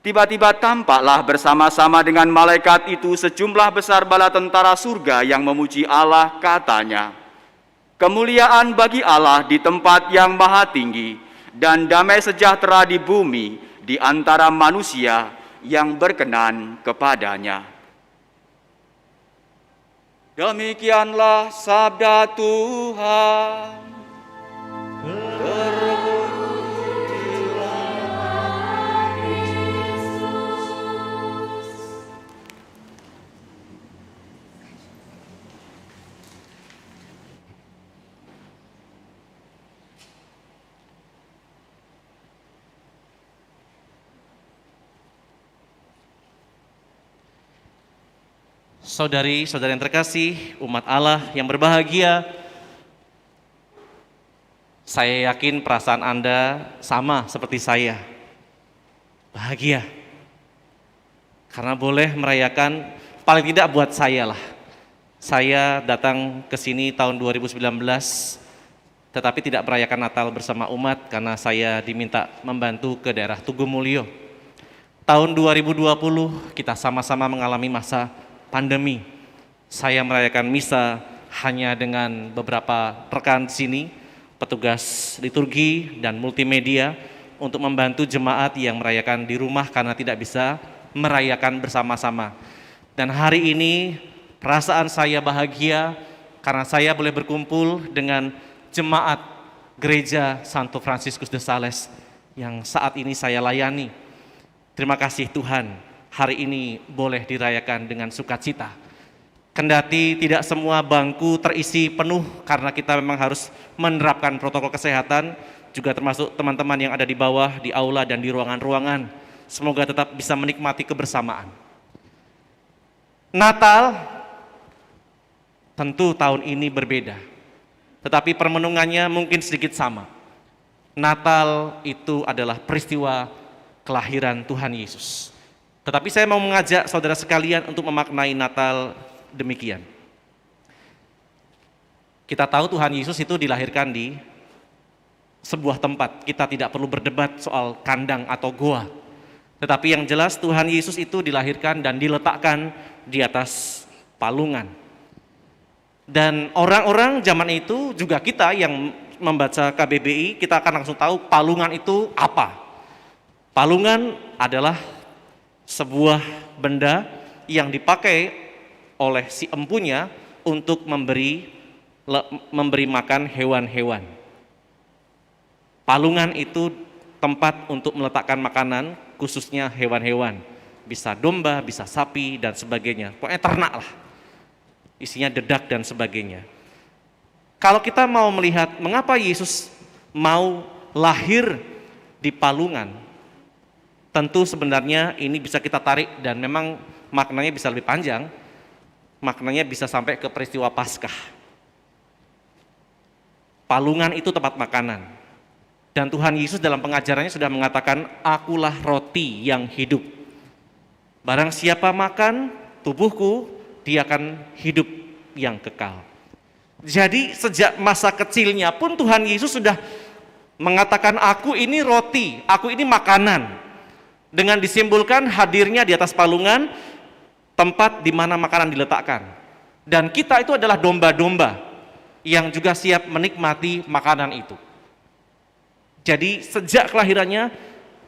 Speaker 6: Tiba-tiba tampaklah bersama-sama dengan malaikat itu sejumlah besar bala tentara surga yang memuji Allah, katanya, kemuliaan bagi Allah di tempat yang maha tinggi, dan damai sejahtera di bumi di antara manusia yang berkenan kepadanya. Demikianlah sabda Tuhan.
Speaker 2: Saudari-saudari yang terkasih, umat Allah yang berbahagia, saya yakin perasaan Anda sama seperti saya. Bahagia. Karena boleh merayakan, paling tidak buat saya lah. Saya datang ke sini tahun 2019, tetapi tidak merayakan Natal bersama umat karena saya diminta membantu ke daerah Tugu Mulyo. Tahun 2020 kita sama-sama mengalami masa pandemi. Saya merayakan misa hanya dengan beberapa rekan di sini, petugas liturgi dan multimedia untuk membantu jemaat yang merayakan di rumah karena tidak bisa merayakan bersama-sama. Dan hari ini perasaan saya bahagia karena saya boleh berkumpul dengan jemaat Gereja Santo Fransiskus de Sales yang saat ini saya layani. Terima kasih Tuhan. Hari ini boleh dirayakan dengan sukacita. Kendati tidak semua bangku terisi penuh karena kita memang harus menerapkan protokol kesehatan, juga termasuk teman-teman yang ada di bawah, di aula dan di ruangan-ruangan. Semoga tetap bisa menikmati kebersamaan. Natal tentu tahun ini berbeda, tetapi permenungannya mungkin sedikit sama. Natal itu adalah peristiwa kelahiran Tuhan Yesus. Tetapi saya mau mengajak saudara sekalian untuk memaknai Natal demikian. Kita tahu Tuhan Yesus itu dilahirkan di sebuah tempat. Kita tidak perlu berdebat soal kandang atau goa. Tetapi yang jelas Tuhan Yesus itu dilahirkan dan diletakkan di atas palungan. Dan orang-orang zaman itu, juga kita yang membaca KBBI, kita akan langsung tahu palungan itu apa. Palungan adalah sebuah benda yang dipakai oleh si empunya untuk memberi makan hewan-hewan. Palungan itu tempat untuk meletakkan makanan, khususnya hewan-hewan. Bisa domba, bisa sapi, dan sebagainya. Pokoknya ternak lah. Isinya dedak dan sebagainya. Kalau kita mau melihat mengapa Yesus mau lahir di palungan, tentu sebenarnya ini bisa kita tarik dan memang maknanya bisa lebih panjang, maknanya bisa sampai ke peristiwa Paskah. Palungan itu tempat makanan. Dan Tuhan Yesus dalam pengajarannya sudah mengatakan, akulah roti yang hidup. Barang siapa makan tubuhku, dia akan hidup yang kekal. Jadi sejak masa kecilnya pun Tuhan Yesus sudah mengatakan, aku ini roti, aku ini makanan. Dengan disimbolkan hadirnya di atas palungan, tempat di mana makanan diletakkan. Dan kita itu adalah domba-domba yang juga siap menikmati makanan itu. Jadi sejak kelahirannya,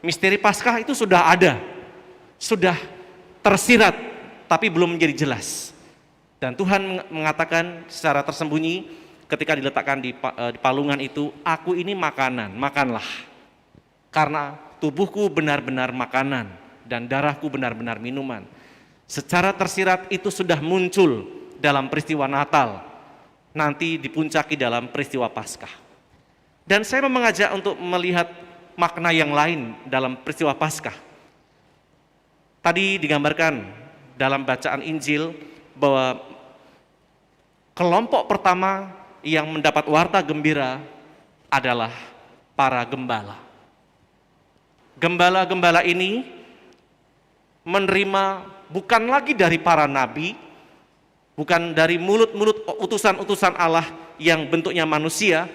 Speaker 2: misteri Paskah itu sudah ada, sudah tersirat, tapi belum menjadi jelas. Dan Tuhan mengatakan secara tersembunyi ketika diletakkan di palungan itu, aku ini makanan, makanlah. Karena tubuhku benar-benar makanan dan darahku benar-benar minuman. Secara tersirat itu sudah muncul dalam peristiwa Natal, nanti dipuncaki dalam peristiwa Paskah. Dan saya mau mengajak untuk melihat makna yang lain dalam peristiwa Paskah. Tadi digambarkan dalam bacaan Injil bahwa Kelompok pertama yang mendapat warta gembira adalah para gembala. Gembala-gembala ini menerima bukan lagi dari para nabi, bukan dari mulut-mulut utusan-utusan Allah yang bentuknya manusia,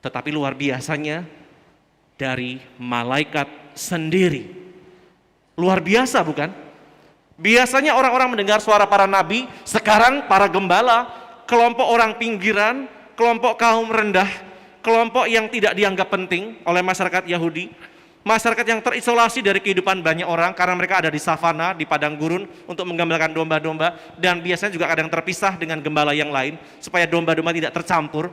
Speaker 2: tetapi luar biasanya dari malaikat sendiri. Luar biasa bukan? Biasanya orang-orang mendengar suara para nabi, sekarang para gembala, kelompok orang pinggiran, kelompok kaum rendah, kelompok yang tidak dianggap penting oleh masyarakat Yahudi, masyarakat yang terisolasi dari kehidupan banyak orang karena mereka ada di savana, di padang gurun untuk menggembalakan domba-domba, dan biasanya juga kadang terpisah dengan gembala yang lain supaya domba-domba tidak tercampur.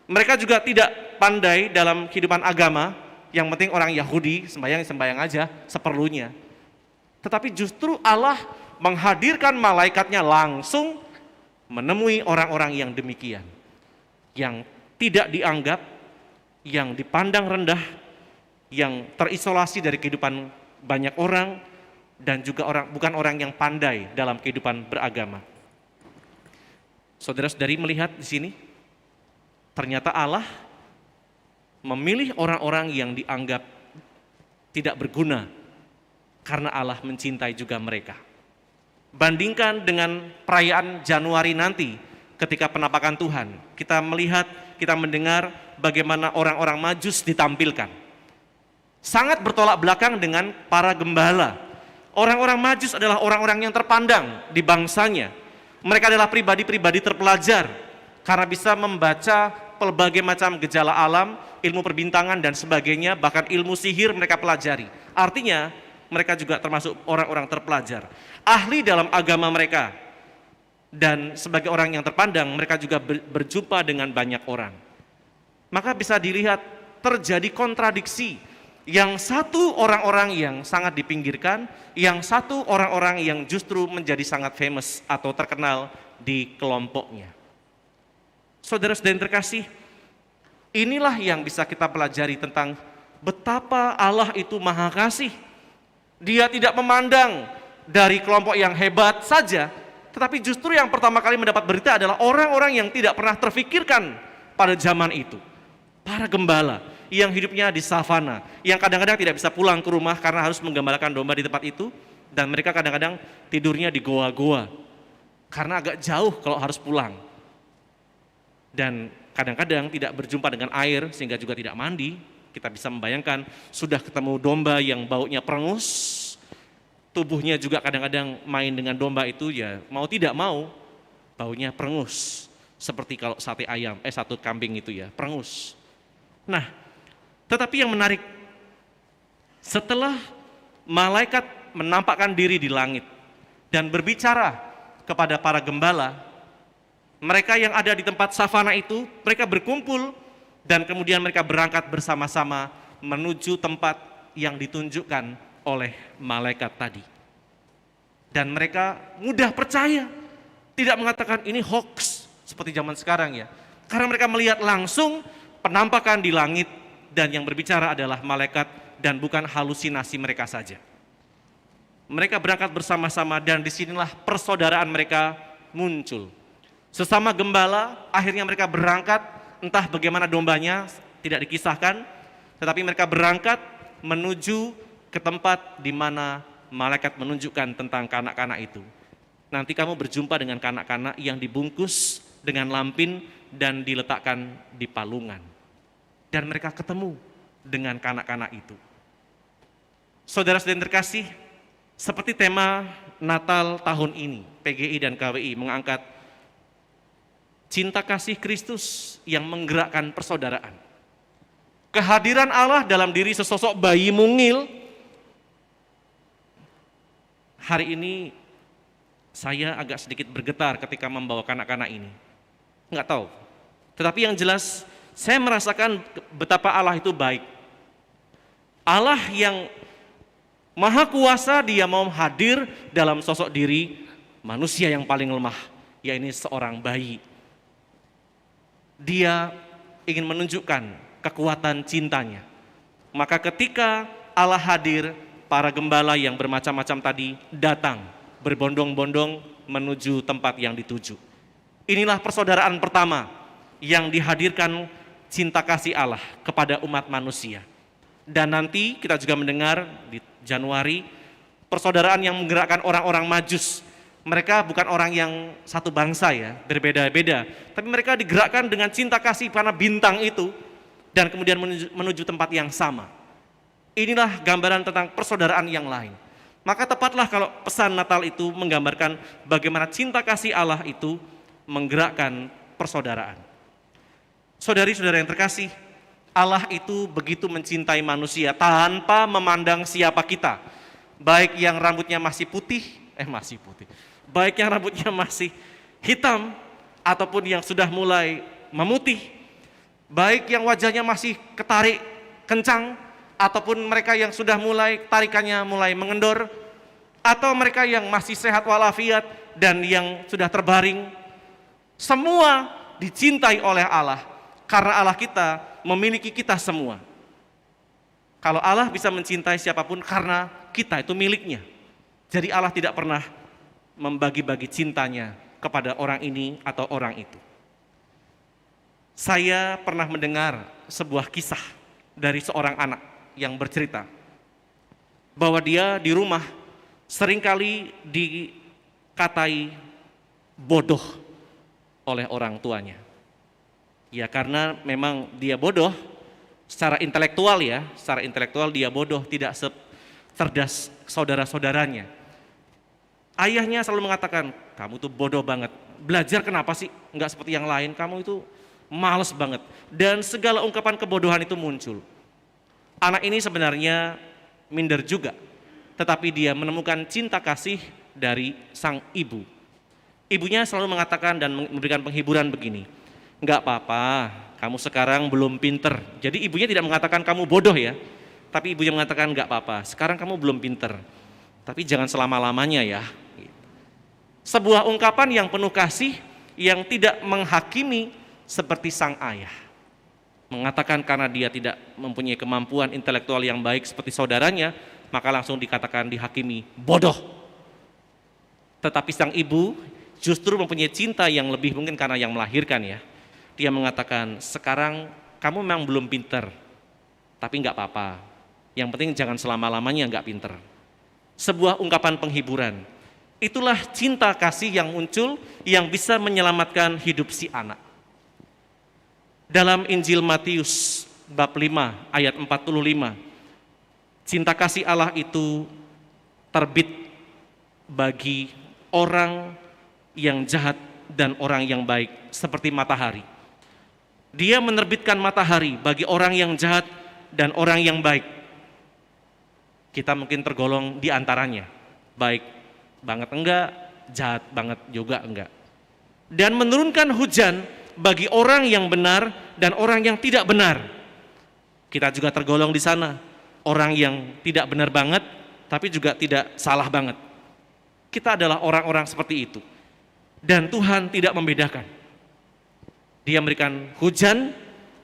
Speaker 2: Mereka juga tidak pandai dalam kehidupan agama, yang penting orang Yahudi sembahyang aja seperlunya. Tetapi justru Allah menghadirkan malaikatnya langsung menemui orang-orang yang demikian, yang tidak dianggap, yang dipandang rendah, yang terisolasi dari kehidupan banyak orang, dan juga bukan orang yang pandai dalam kehidupan beragama. Saudara-saudari melihat di sini, ternyata Allah memilih orang-orang yang dianggap tidak berguna karena Allah mencintai juga mereka. Bandingkan dengan perayaan Januari nanti ketika penampakan Tuhan, kita melihat, kita mendengar bagaimana orang-orang Majus ditampilkan. Sangat bertolak belakang dengan para gembala. Orang-orang Majus adalah orang-orang yang terpandang di bangsanya. Mereka adalah pribadi-pribadi terpelajar karena bisa membaca berbagai macam gejala alam, ilmu perbintangan dan sebagainya, bahkan ilmu sihir mereka pelajari. Artinya mereka juga termasuk orang-orang terpelajar, ahli dalam agama mereka. Dan sebagai orang yang terpandang, mereka juga berjumpa dengan banyak orang. Maka bisa dilihat terjadi kontradiksi. Yang satu orang-orang yang sangat dipinggirkan, yang satu orang-orang yang justru menjadi sangat famous atau terkenal di kelompoknya. Saudara-saudara terkasih, inilah yang bisa kita pelajari tentang betapa Allah itu maha kasih. Dia tidak memandang dari kelompok yang hebat saja, tetapi justru yang pertama kali mendapat berita adalah orang-orang yang tidak pernah terfikirkan pada zaman itu. Para gembala yang hidupnya di savana, yang kadang-kadang tidak bisa pulang ke rumah karena harus menggembalakan domba di tempat itu, dan mereka kadang-kadang tidurnya di goa-goa karena agak jauh kalau harus pulang. Dan kadang-kadang tidak berjumpa dengan air sehingga juga tidak mandi. Kita bisa membayangkan sudah ketemu domba yang baunya perengus, tubuhnya juga kadang-kadang main dengan domba itu, ya mau tidak mau baunya perengus, seperti kalau sate ayam, satu kambing itu ya perengus. Nah, tetapi yang menarik, setelah malaikat menampakkan diri di langit dan berbicara kepada para gembala, mereka yang ada di tempat savana itu, mereka berkumpul dan kemudian mereka berangkat bersama-sama menuju tempat yang ditunjukkan oleh malaikat tadi. Dan mereka mudah percaya, tidak mengatakan ini hoax seperti zaman sekarang ya. Karena mereka melihat langsung penampakan di langit dan yang berbicara adalah malaikat dan bukan halusinasi mereka saja. Mereka berangkat bersama-sama dan disinilah persaudaraan mereka muncul. Sesama gembala, akhirnya mereka berangkat, entah bagaimana dombanya tidak dikisahkan, tetapi mereka berangkat menuju ke tempat di mana malaikat menunjukkan tentang kanak-kanak itu. Nanti kamu berjumpa dengan kanak-kanak yang dibungkus dengan lampin dan diletakkan di palungan. Dan mereka ketemu dengan kanak-kanak itu. Saudara-saudara terkasih, seperti tema Natal tahun ini, PGI dan KWI mengangkat cinta kasih Kristus yang menggerakkan persaudaraan. Kehadiran Allah dalam diri sesosok bayi mungil. Hari ini saya agak sedikit bergetar ketika membawa kanak-kanak ini. Enggak tahu. Tetapi yang jelas saya merasakan betapa Allah itu baik. Allah yang maha kuasa, dia mau hadir dalam sosok diri manusia yang paling lemah, yaitu seorang bayi. Dia ingin menunjukkan kekuatan cintanya. Maka ketika Allah hadir, para gembala yang bermacam-macam tadi datang berbondong-bondong menuju tempat yang dituju. Inilah persaudaraan pertama yang dihadirkan cinta kasih Allah kepada umat manusia. Dan nanti kita juga mendengar di Januari persaudaraan yang menggerakkan orang-orang Majus. Mereka bukan orang yang satu bangsa ya, berbeda-beda, tapi mereka digerakkan dengan cinta kasih karena bintang itu dan kemudian menuju tempat yang sama. Inilah gambaran tentang persaudaraan yang lain. Maka tepatlah kalau pesan Natal itu menggambarkan bagaimana cinta kasih Allah itu menggerakkan persaudaraan. Saudari-saudara yang terkasih, Allah itu begitu mencintai manusia tanpa memandang siapa kita. Baik yang rambutnya masih putih, baik yang rambutnya masih hitam ataupun yang sudah mulai memutih, baik yang wajahnya masih ketarik kencang ataupun mereka yang sudah mulai tarikannya mulai mengendor, atau mereka yang masih sehat walafiat dan yang sudah terbaring. Semua dicintai oleh Allah karena Allah kita memiliki kita semua. Kalau Allah bisa mencintai siapapun karena kita itu miliknya. Jadi Allah tidak pernah membagi-bagi cintanya kepada orang ini atau orang itu. Saya pernah mendengar sebuah kisah dari seorang anak yang bercerita bahwa dia di rumah seringkali dikatai bodoh oleh orang tuanya. Ya karena memang dia bodoh secara intelektual ya, secara intelektual dia bodoh, tidak cerdas saudara-saudaranya. Ayahnya selalu mengatakan, kamu tuh bodoh banget, belajar kenapa sih nggak seperti yang lain, kamu itu males banget. Dan segala ungkapan kebodohan itu muncul. Anak ini sebenarnya minder juga, tetapi dia menemukan cinta kasih dari sang ibu. Ibunya selalu mengatakan dan memberikan penghiburan begini, enggak apa-apa, kamu sekarang belum pinter. Jadi ibunya tidak mengatakan kamu bodoh ya, tapi ibunya mengatakan enggak apa-apa, sekarang kamu belum pinter, tapi jangan selama-lamanya ya. Sebuah ungkapan yang penuh kasih, yang tidak menghakimi seperti sang ayah. Mengatakan karena dia tidak mempunyai kemampuan intelektual yang baik seperti saudaranya, maka langsung dikatakan dihakimi bodoh. Tetapi sang ibu justru mempunyai cinta yang lebih, mungkin karena yang melahirkan ya. Dia mengatakan, sekarang kamu memang belum pinter, tapi enggak apa-apa. Yang penting jangan selama-lamanya enggak pinter. Sebuah ungkapan penghiburan. Itulah cinta kasih yang muncul yang bisa menyelamatkan hidup si anak. Dalam Injil Matius bab 5 ayat 45, cinta kasih Allah itu terbit bagi orang yang jahat dan orang yang baik seperti matahari. Dia menerbitkan matahari bagi orang yang jahat dan orang yang baik. Kita mungkin tergolong di antaranya, baik banget enggak, jahat banget juga enggak. Dan menurunkan hujan bagi orang yang benar dan orang yang tidak benar. Kita juga tergolong di sana, orang yang tidak benar banget tapi juga tidak salah banget. Kita adalah orang-orang seperti itu. Dan Tuhan tidak membedakan. Dia memberikan hujan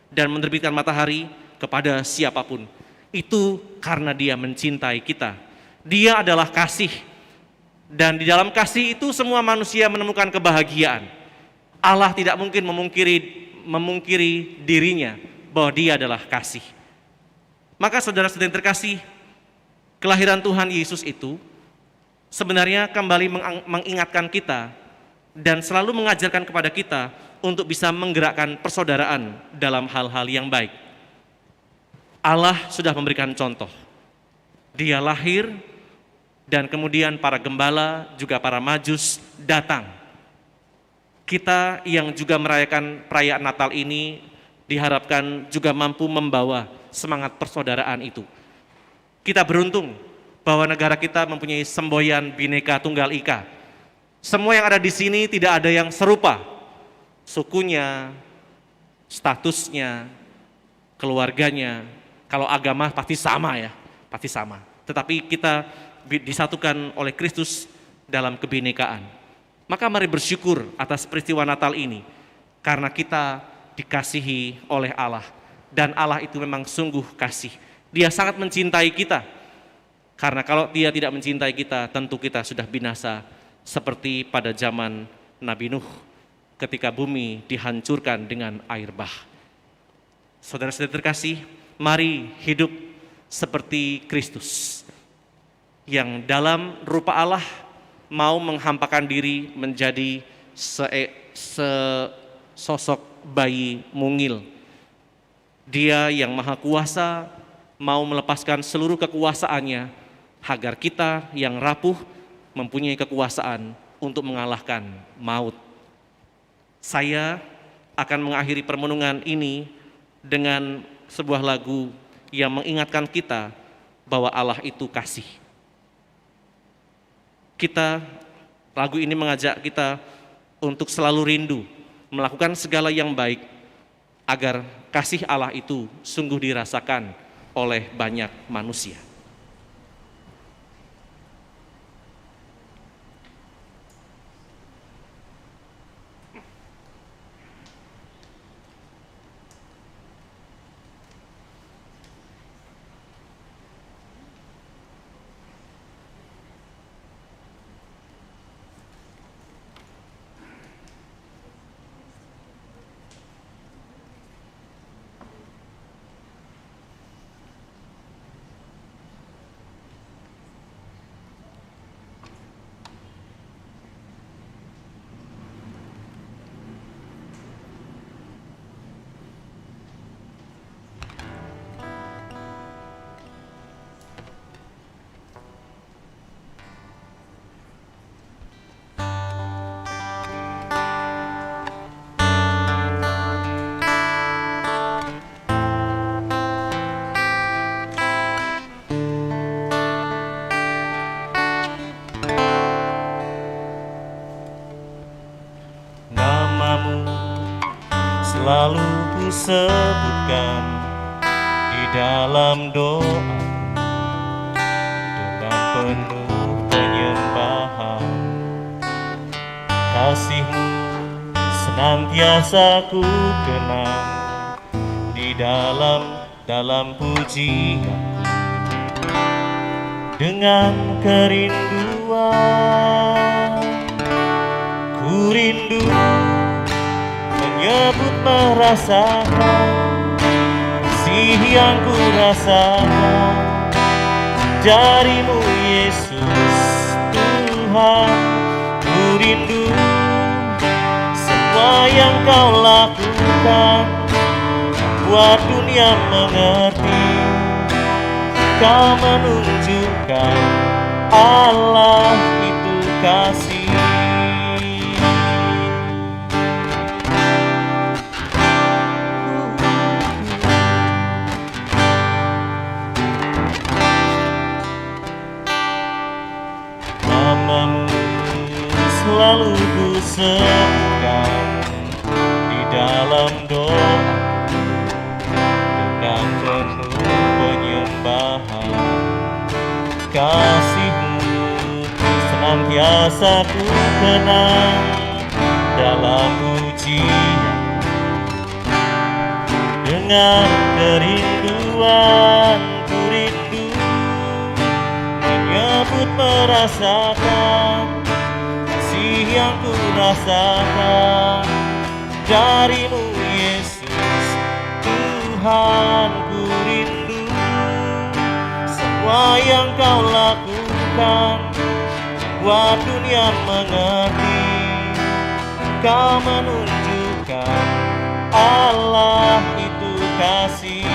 Speaker 2: dan menerbitkan matahari kepada siapapun. Itu karena dia mencintai kita. Dia adalah kasih. Dan di dalam kasih itu semua manusia menemukan kebahagiaan. Allah tidak mungkin memungkiri dirinya bahwa dia adalah kasih. Maka saudara-saudara yang terkasih, kelahiran Tuhan Yesus itu sebenarnya kembali mengingatkan kita dan selalu mengajarkan kepada kita untuk bisa menggerakkan persaudaraan dalam hal-hal yang baik. Allah sudah memberikan contoh. Dia lahir dan kemudian para gembala juga para Majus datang. Kita yang juga merayakan perayaan Natal ini diharapkan juga mampu membawa semangat persaudaraan itu. Kita beruntung bahwa negara kita mempunyai semboyan Bhinneka Tunggal Ika. Semua yang ada di sini tidak ada yang serupa. Sukunya, statusnya, keluarganya, kalau agama pasti sama ya, pasti sama. Tetapi kita disatukan oleh Kristus dalam kebinekaan. Maka mari bersyukur atas peristiwa Natal ini, karena kita dikasihi oleh Allah. Dan Allah itu memang sungguh kasih. Dia sangat mencintai kita. Karena kalau dia tidak mencintai kita, tentu kita sudah binasa seperti pada zaman Nabi Nuh. ketika bumi dihancurkan dengan air bah. Saudara-saudara terkasih, mari hidup seperti Kristus yang dalam rupa Allah mau menghampakan diri menjadi sosok bayi mungil. Dia yang maha kuasa mau melepaskan seluruh kekuasaannya agar kita yang rapuh mempunyai kekuasaan untuk mengalahkan maut. Saya akan mengakhiri permenungan ini dengan sebuah lagu yang mengingatkan kita bahwa Allah itu kasih. Lagu ini mengajak kita untuk selalu rindu melakukan segala yang baik agar kasih Allah itu sungguh dirasakan oleh banyak manusia. Selalu ku sebutkan di dalam doa dengan penuh penyembahan. Kasih-Mu senantiasa ku kenang di dalam pujian. Dengan kerinduan ku rindu menyebut merasakan kasih yang ku rasakan dari-Mu Yesus Tuhan. Ku rindu semua yang Kau lakukan buat dunia mengerti. Kau menunjukkan Allah itu kasih. Selalu ku sebutkan di dalam doa dengan penuh penyembahan. Kasih-Mu senantiasa ku kenang dalam pujian. Dengan kerinduan ku rindu menyebut merasakan yang ku rasakan dari-Mu Yesus Tuhan. Ku rindu semua yang Kau lakukan buat dunia mengerti. Kau menunjukkan Allah itu kasih.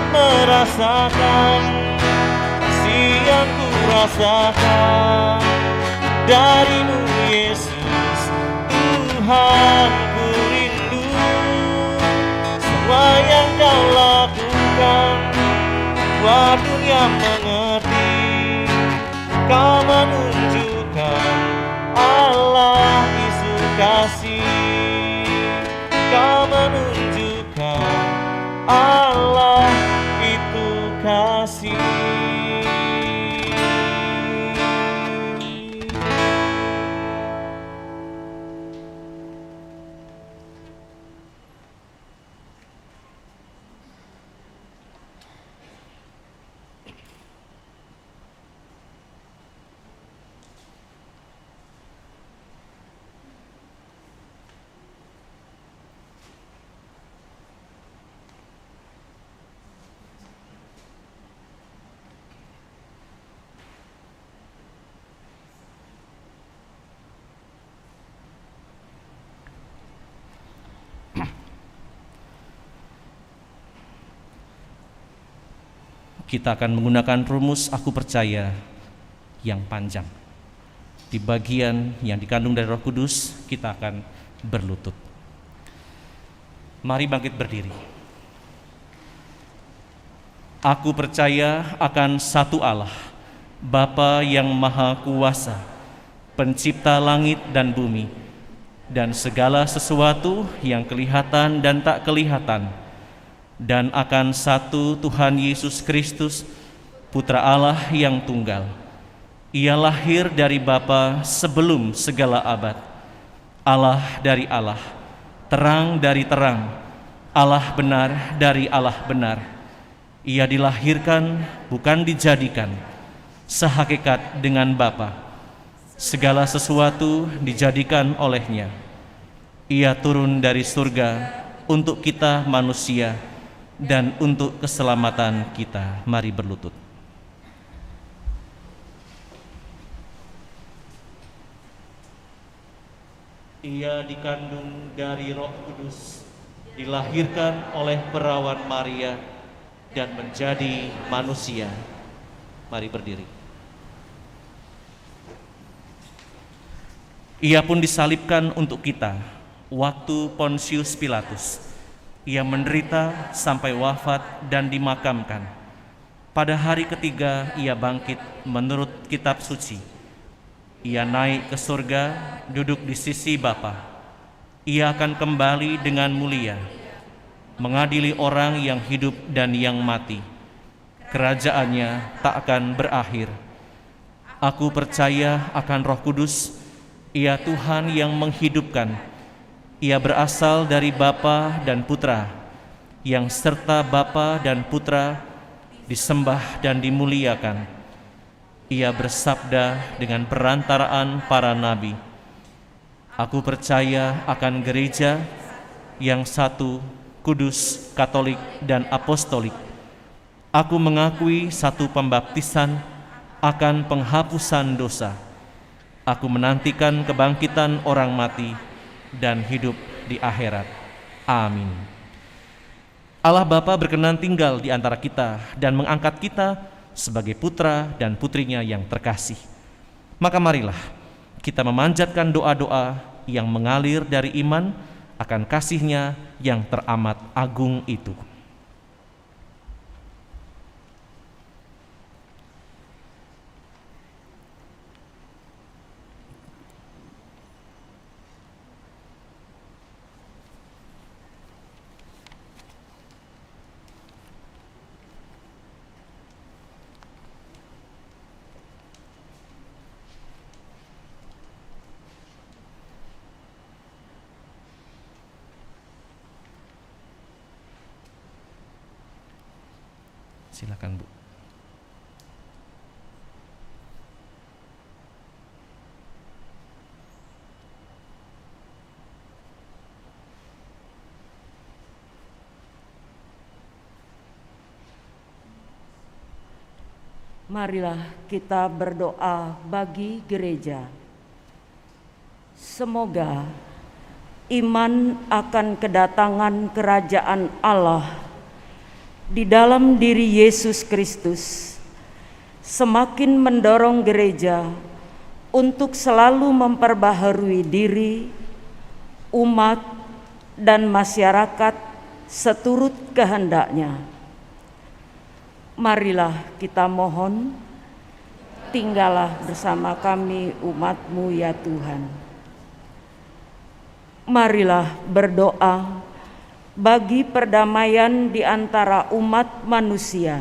Speaker 2: Merasakan kasih yang ku rasakan dari-Mu Yesus Tuhan. Ku rindu semua yang Kau lakukan buat dunia mengerti. Kau menunjukkan Allah itu kasih. Kau menunjukkan Allah itu kasih. kita akan menggunakan rumus aku percaya yang panjang. Di bagian yang dikandung dari Roh Kudus, kita akan berlutut. Mari bangkit berdiri. Aku percaya akan satu Allah, Bapa yang Maha Kuasa, Pencipta langit dan bumi, dan segala sesuatu yang kelihatan dan tak kelihatan, dan akan satu Tuhan Yesus Kristus, Putra Allah yang tunggal. Ia lahir dari Bapa sebelum segala abad, Allah dari Allah, terang dari terang, Allah benar dari Allah benar. Ia dilahirkan, bukan dijadikan, sehakikat dengan Bapa. Segala sesuatu dijadikan olehnya. Ia turun dari surga untuk kita manusia dan untuk keselamatan kita. Mari berlutut. Ia dikandung dari Roh Kudus, dilahirkan oleh perawan Maria, dan menjadi manusia. Mari berdiri. Ia pun disalibkan untuk kita waktu Pontius Pilatus. Ia menderita sampai wafat dan dimakamkan. Pada hari ketiga ia bangkit menurut kitab suci. Ia naik ke surga, duduk di sisi Bapa. Ia akan kembali dengan mulia, mengadili orang yang hidup dan yang mati. Kerajaannya tak akan berakhir. Aku percaya akan Roh Kudus, Ia Tuhan yang menghidupkan. Ia berasal dari Bapa dan Putra, yang serta Bapa dan Putra disembah dan dimuliakan. Ia bersabda dengan perantaraan para nabi. Aku percaya akan gereja yang satu, kudus, katolik, dan apostolik. Aku mengakui satu pembaptisan akan penghapusan dosa. Aku menantikan kebangkitan orang mati dan hidup di akhirat. Amin. Allah Bapa berkenan tinggal di antara kita dan mengangkat kita sebagai putra dan putrinya yang terkasih. Maka marilah kita memanjatkan doa-doa yang mengalir dari iman akan kasih-Nya yang teramat agung itu. Silakan, Bu.
Speaker 3: Marilah kita berdoa bagi gereja. Semoga iman akan kedatangan kerajaan Allah di dalam diri Yesus Kristus semakin mendorong gereja untuk selalu memperbaharui diri, umat, dan masyarakat seturut kehendak-Nya. Marilah kita mohon, tinggallah bersama kami umat-Mu ya Tuhan. Marilah berdoa bagi perdamaian di antara umat manusia.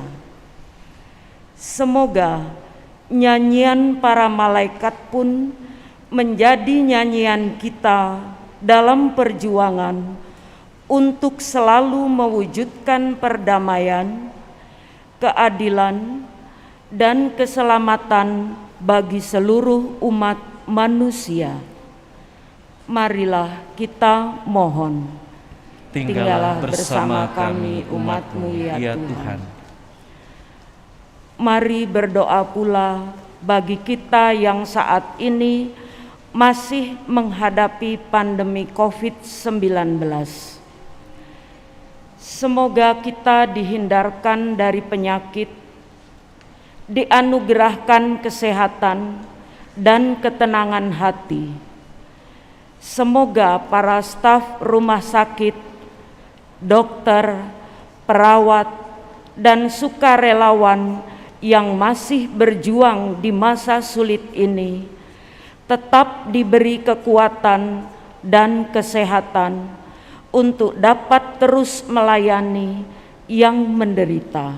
Speaker 3: Semoga nyanyian para malaikat pun menjadi nyanyian kita dalam perjuangan untuk selalu mewujudkan perdamaian, keadilan, dan keselamatan bagi seluruh umat manusia. Marilah kita mohon. Tinggallah bersama kami umat-Mu ya Tuhan. Mari berdoa pula bagi kita yang saat ini masih menghadapi pandemi COVID-19. Semoga kita dihindarkan dari penyakit dianugerahkan kesehatan dan ketenangan hati. Semoga para staf rumah sakit, dokter, perawat, dan sukarelawan yang masih berjuang di masa sulit ini tetap diberi kekuatan dan kesehatan untuk dapat terus melayani yang menderita.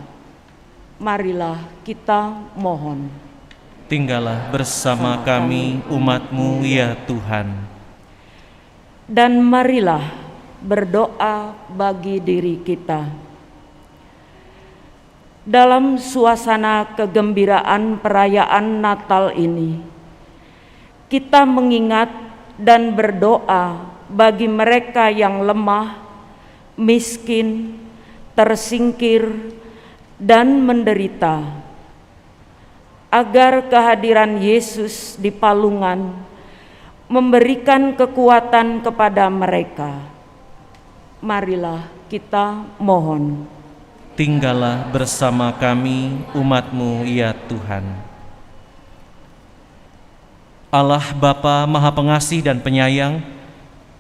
Speaker 3: Marilah kita mohon.
Speaker 2: Tinggallah bersama kami umat-Mu ya Tuhan.
Speaker 3: Dan marilah berdoa bagi diri kita. Dalam suasana kegembiraan perayaan Natal ini, kita mengingat dan berdoa bagi mereka yang lemah, miskin, tersingkir, dan menderita, agar kehadiran Yesus di palungan memberikan kekuatan kepada mereka. Marilah kita mohon.
Speaker 2: Tinggallah bersama kami umat-Mu ya Tuhan. Allah Bapa Maha Pengasih dan Penyayang,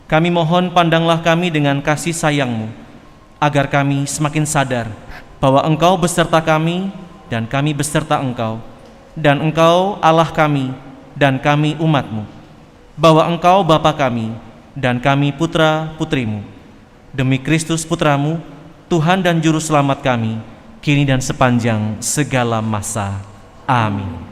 Speaker 2: kami mohon pandanglah kami dengan kasih sayang-Mu, agar kami semakin sadar bahwa Engkau beserta kami dan kami beserta Engkau, dan Engkau Allah kami dan kami umat-Mu, bahwa Engkau Bapa kami dan kami putra-putrimu. Demi Kristus Putramu, Tuhan dan Juru Selamat kami, kini dan sepanjang segala masa. Amin.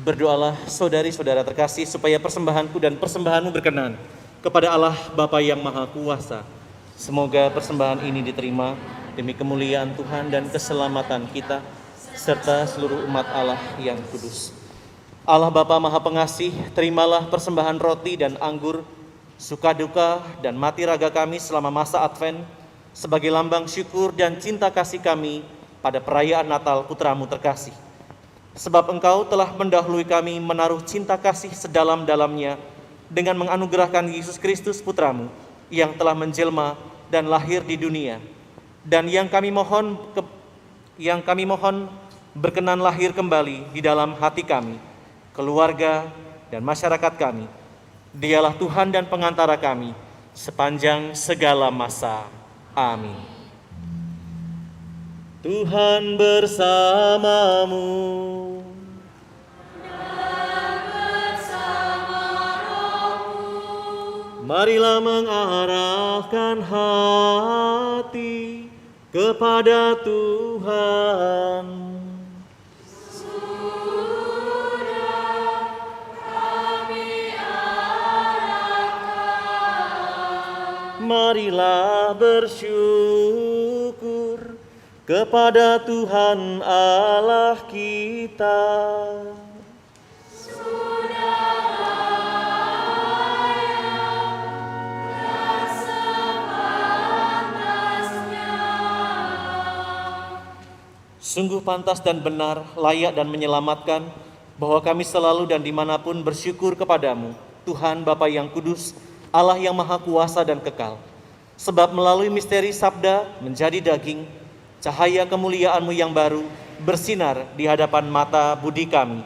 Speaker 2: Berdoalah saudari-saudara terkasih supaya persembahanku dan persembahanmu berkenan kepada Allah Bapa yang Maha Kuasa. Semoga persembahan ini diterima demi kemuliaan Tuhan dan keselamatan kita serta seluruh umat Allah yang kudus. Allah Bapa Maha Pengasih, terimalah persembahan roti dan anggur, sukaduka dan mati raga kami selama masa Advent sebagai lambang syukur dan cinta kasih kami pada perayaan Natal Putramu terkasih. Sebab Engkau telah mendahului kami menaruh cinta kasih sedalam-dalamnya dengan menganugerahkan Yesus Kristus Putramu yang telah menjelma dan lahir di dunia, dan yang kami mohon berkenan lahir kembali di dalam hati kami, keluarga dan masyarakat kami. Dialah Tuhan dan pengantara kami sepanjang segala masa. Amin. Tuhan bersamamu. Marilah mengarahkan hati kepada Tuhan. Marilah bersyukur kepada Tuhan Allah kita. Sungguh pantas dan benar, layak dan menyelamatkan, bahwa kami selalu dan dimanapun bersyukur kepadamu, Tuhan Bapa yang kudus, Allah yang maha kuasa dan kekal. Sebab melalui misteri sabda menjadi daging, cahaya kemuliaan-Mu yang baru bersinar di hadapan mata budi kami,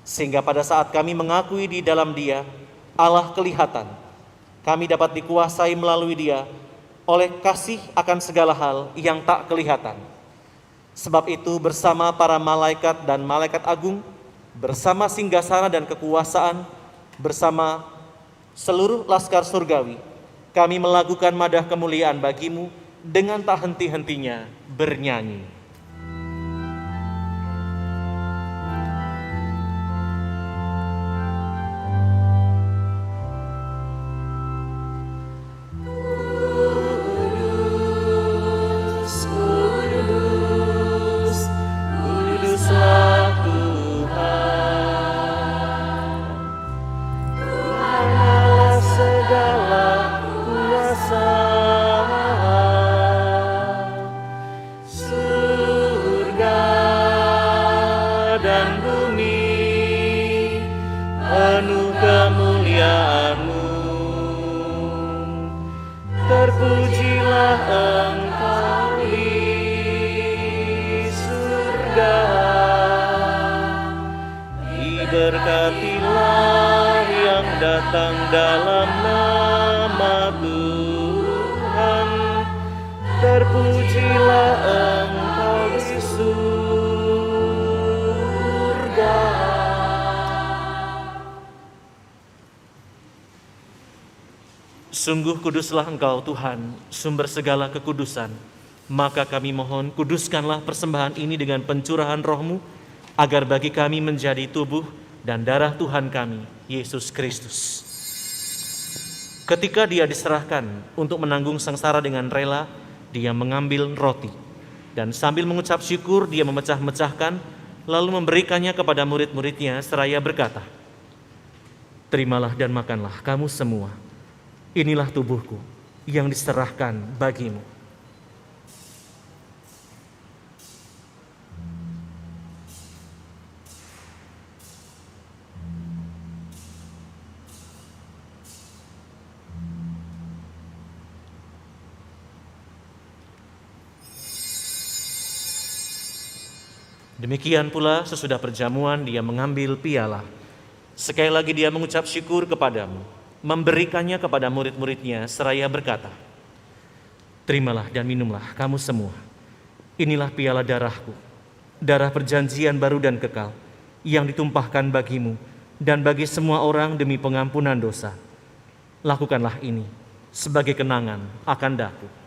Speaker 2: sehingga pada saat kami mengakui di dalam Dia, Allah kelihatan. Kami dapat dikuasai melalui Dia oleh kasih akan segala hal yang tak kelihatan. Sebab itu bersama para malaikat dan malaikat agung, bersama singgasana dan kekuasaan, bersama seluruh laskar surgawi, kami melakukan madah kemuliaan bagi-Mu dengan tak henti-hentinya bernyanyi. Terpujilah Engkau di surga, diberkatilah yang datang dalam nama Tuhan, terpujilah Engkau di surga. Sungguh kuduslah Engkau Tuhan, sumber segala kekudusan. Maka kami mohon, kuduskanlah persembahan ini dengan pencurahan Roh-Mu, agar bagi kami menjadi tubuh dan darah Tuhan kami, Yesus Kristus. Ketika Dia diserahkan untuk menanggung sengsara dengan rela, Dia mengambil roti, dan sambil mengucap syukur Dia memecah-mecahkan, lalu memberikannya kepada murid-muridnya seraya berkata, "Terimalah dan makanlah kamu semua. Inilah tubuhku yang diserahkan bagimu." Demikian pula sesudah perjamuan Dia mengambil piala. Sekali lagi Dia mengucap syukur kepadamu, memberikannya kepada murid-muridnya seraya berkata, "Terimalah dan minumlah kamu semua. Inilah piala darahku, darah perjanjian baru dan kekal, yang ditumpahkan bagimu dan bagi semua orang demi pengampunan dosa. Lakukanlah ini sebagai kenangan akan daku."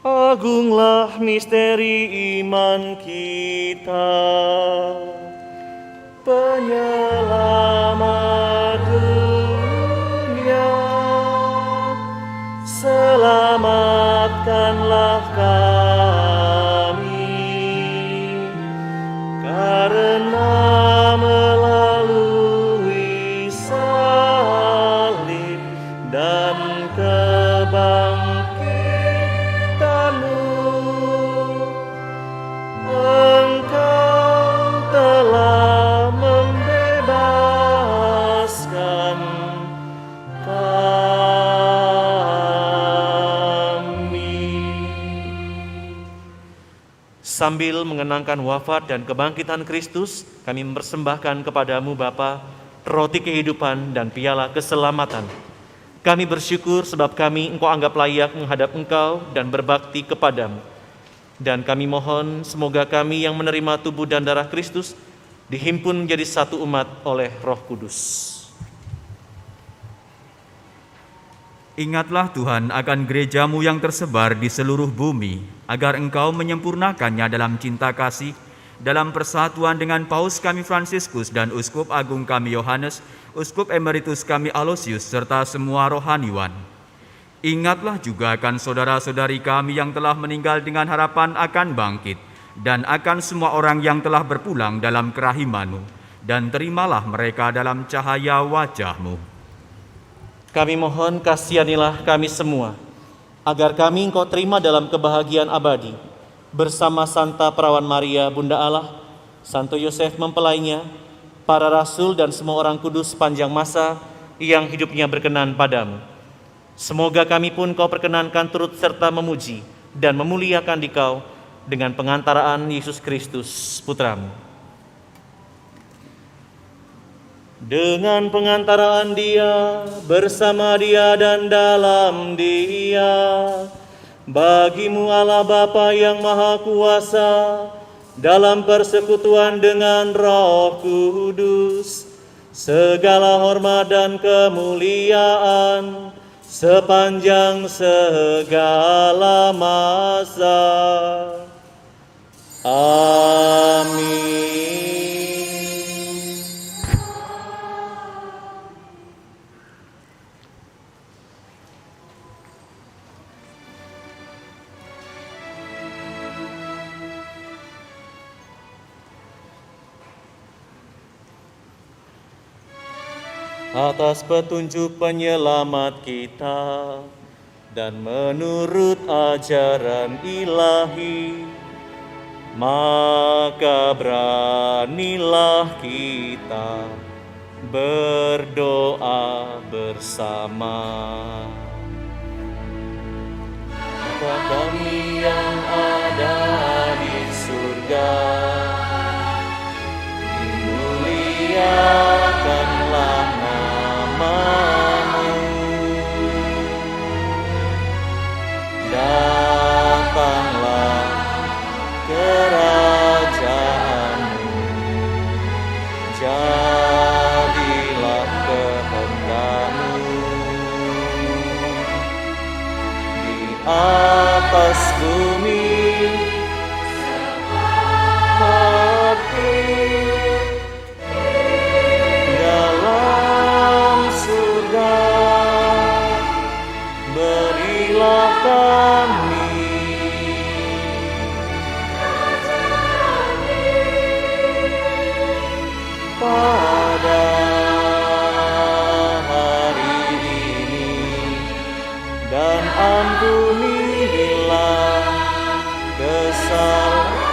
Speaker 2: Agunglah misteri iman kita, penyelamat dunia. Selamatkanlah kami, karena melalui salib dan kebangkitan-Mu, Engkau telah membebaskan kami. Sambil mengenangkan wafat dan kebangkitan Kristus, kami mempersembahkan kepadamu Bapa roti kehidupan dan piala keselamatan. Kami bersyukur sebab kami Engkau anggap layak menghadap Engkau dan berbakti kepadamu. Dan kami mohon semoga kami yang menerima tubuh dan darah Kristus dihimpun menjadi satu umat oleh Roh Kudus.
Speaker 6: Ingatlah Tuhan akan gereja-Mu yang tersebar di seluruh bumi, agar Engkau menyempurnakannya dalam cinta kasih, dalam persatuan dengan Paus kami Fransiskus dan Uskup Agung kami Yohanes, Uskup Emeritus kami Aloysius, serta semua rohaniwan. Ingatlah juga akan saudara-saudari kami yang telah meninggal dengan harapan akan bangkit, dan akan semua orang yang telah berpulang dalam kerahiman-Mu, dan terimalah mereka dalam cahaya wajah-Mu.
Speaker 2: Kami mohon kasihanilah kami semua, agar kami Engkau terima dalam kebahagiaan abadi, bersama Santa Perawan Maria, Bunda Allah, Santo Yosef mempelainya, para rasul dan semua orang kudus sepanjang masa yang hidupnya berkenan padamu. Semoga kami pun Kau perkenankan turut serta memuji dan memuliakan Dikau dengan pengantaraan Yesus Kristus, Putra-Mu. Dengan pengantaraan Dia, bersama Dia dan dalam Dia, bagi-Mu Allah Bapa yang Maha Kuasa, dalam persekutuan dengan Roh Kudus, segala hormat dan kemuliaan sepanjang segala masa. Amin. Atas petunjuk penyelamat kita dan menurut ajaran ilahi, maka beranilah kita berdoa bersama. Bapa kami yang ada di surga, dimuliakanlah nama-Mu, datanglah kerajaan-Mu, jadilah kehendak-Mu di atas bumi seperti dalam surga. Berilah kami pada hari ini, dan ampunilah kesalahan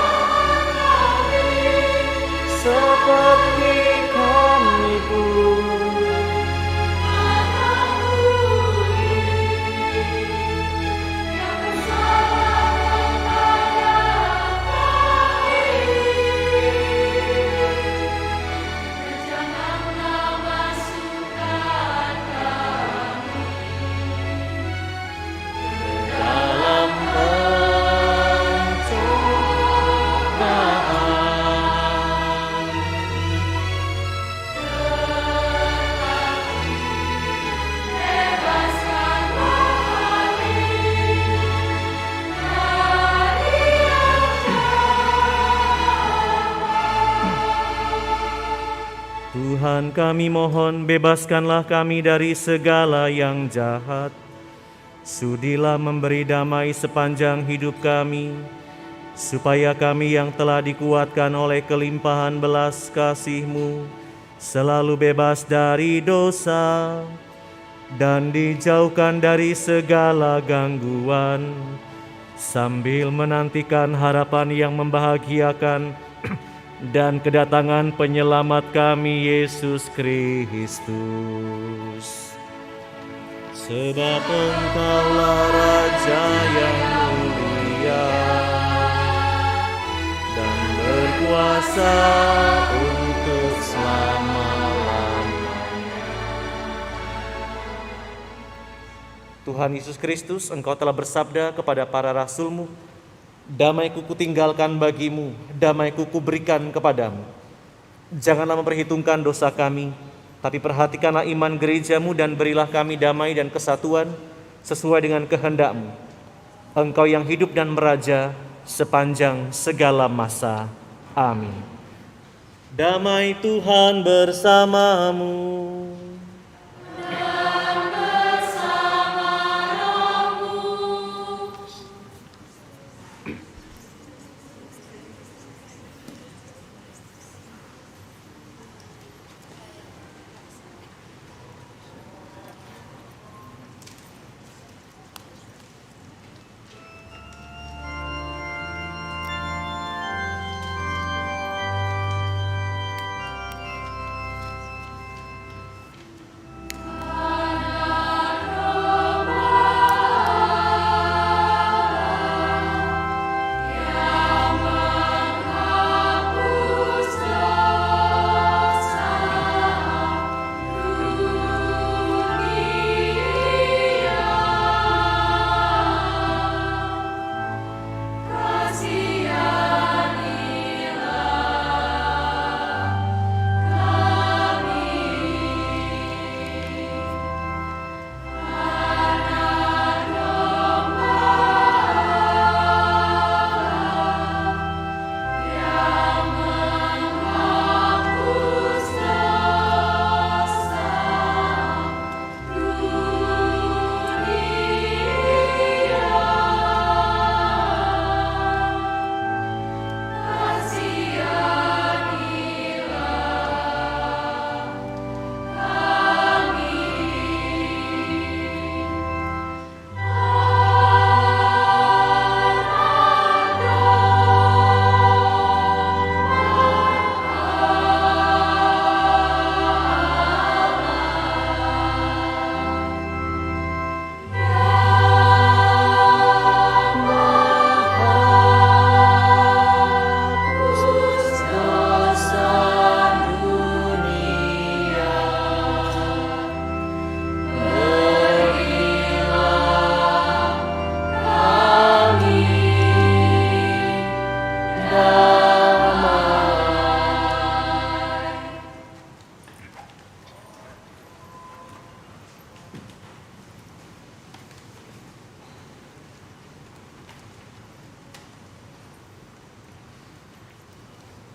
Speaker 2: seperti kami pun kami mohon bebaskanlah kami dari segala yang jahat. Sudilah memberi damai sepanjang hidup kami, supaya kami yang telah dikuatkan oleh kelimpahan belas kasih-Mu selalu bebas dari dosa dan dijauhkan dari segala gangguan, sambil menantikan harapan yang membahagiakan dan kedatangan penyelamat kami, Yesus Kristus. Sebab Engkaulah Raja yang mulia dan berkuasa untuk selama-lamanya. Tuhan Yesus Kristus, Engkau telah bersabda kepada para rasul-Mu, damai-Ku kutinggalkan bagimu, damai-Ku kuberikan kepadamu. Janganlah memperhitungkan dosa kami, tapi perhatikanlah iman gereja-Mu dan berilah kami damai dan kesatuan sesuai dengan kehendak-Mu. Engkau yang hidup dan meraja sepanjang segala masa. Amin. Damai Tuhan bersamamu.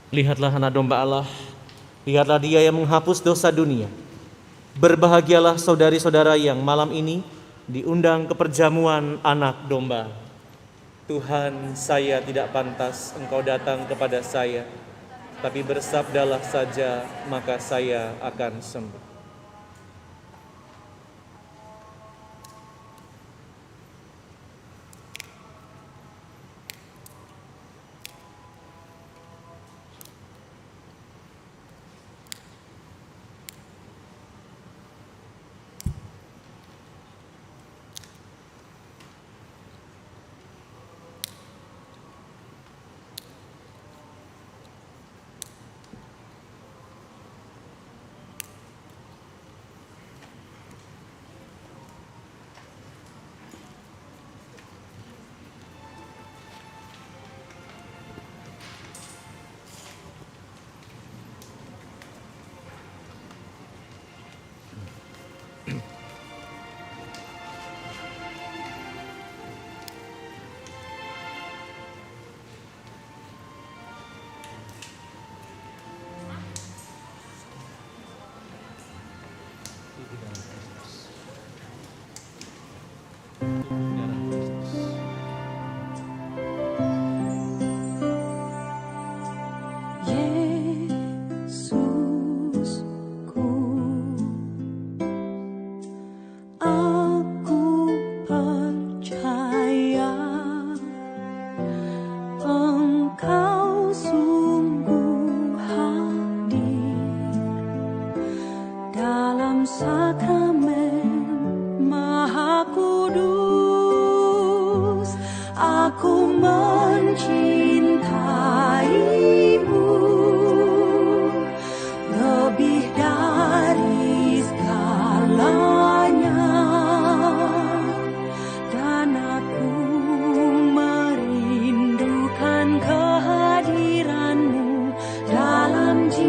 Speaker 2: Lihatlah anak domba Allah, lihatlah Dia yang menghapus dosa dunia. Berbahagialah saudari-saudara yang malam ini diundang ke perjamuan anak domba. Tuhan, saya tidak pantas Engkau datang kepada saya, tapi bersabdalah saja, maka saya akan sembuh.
Speaker 7: Yesusku, aku percaya Engkau sungguh hadir dalam sakramen Maha Kudus. Aku mencintaimu lebih dari segalanya, dan aku merindukan kehadiranmu dalam jiwaku.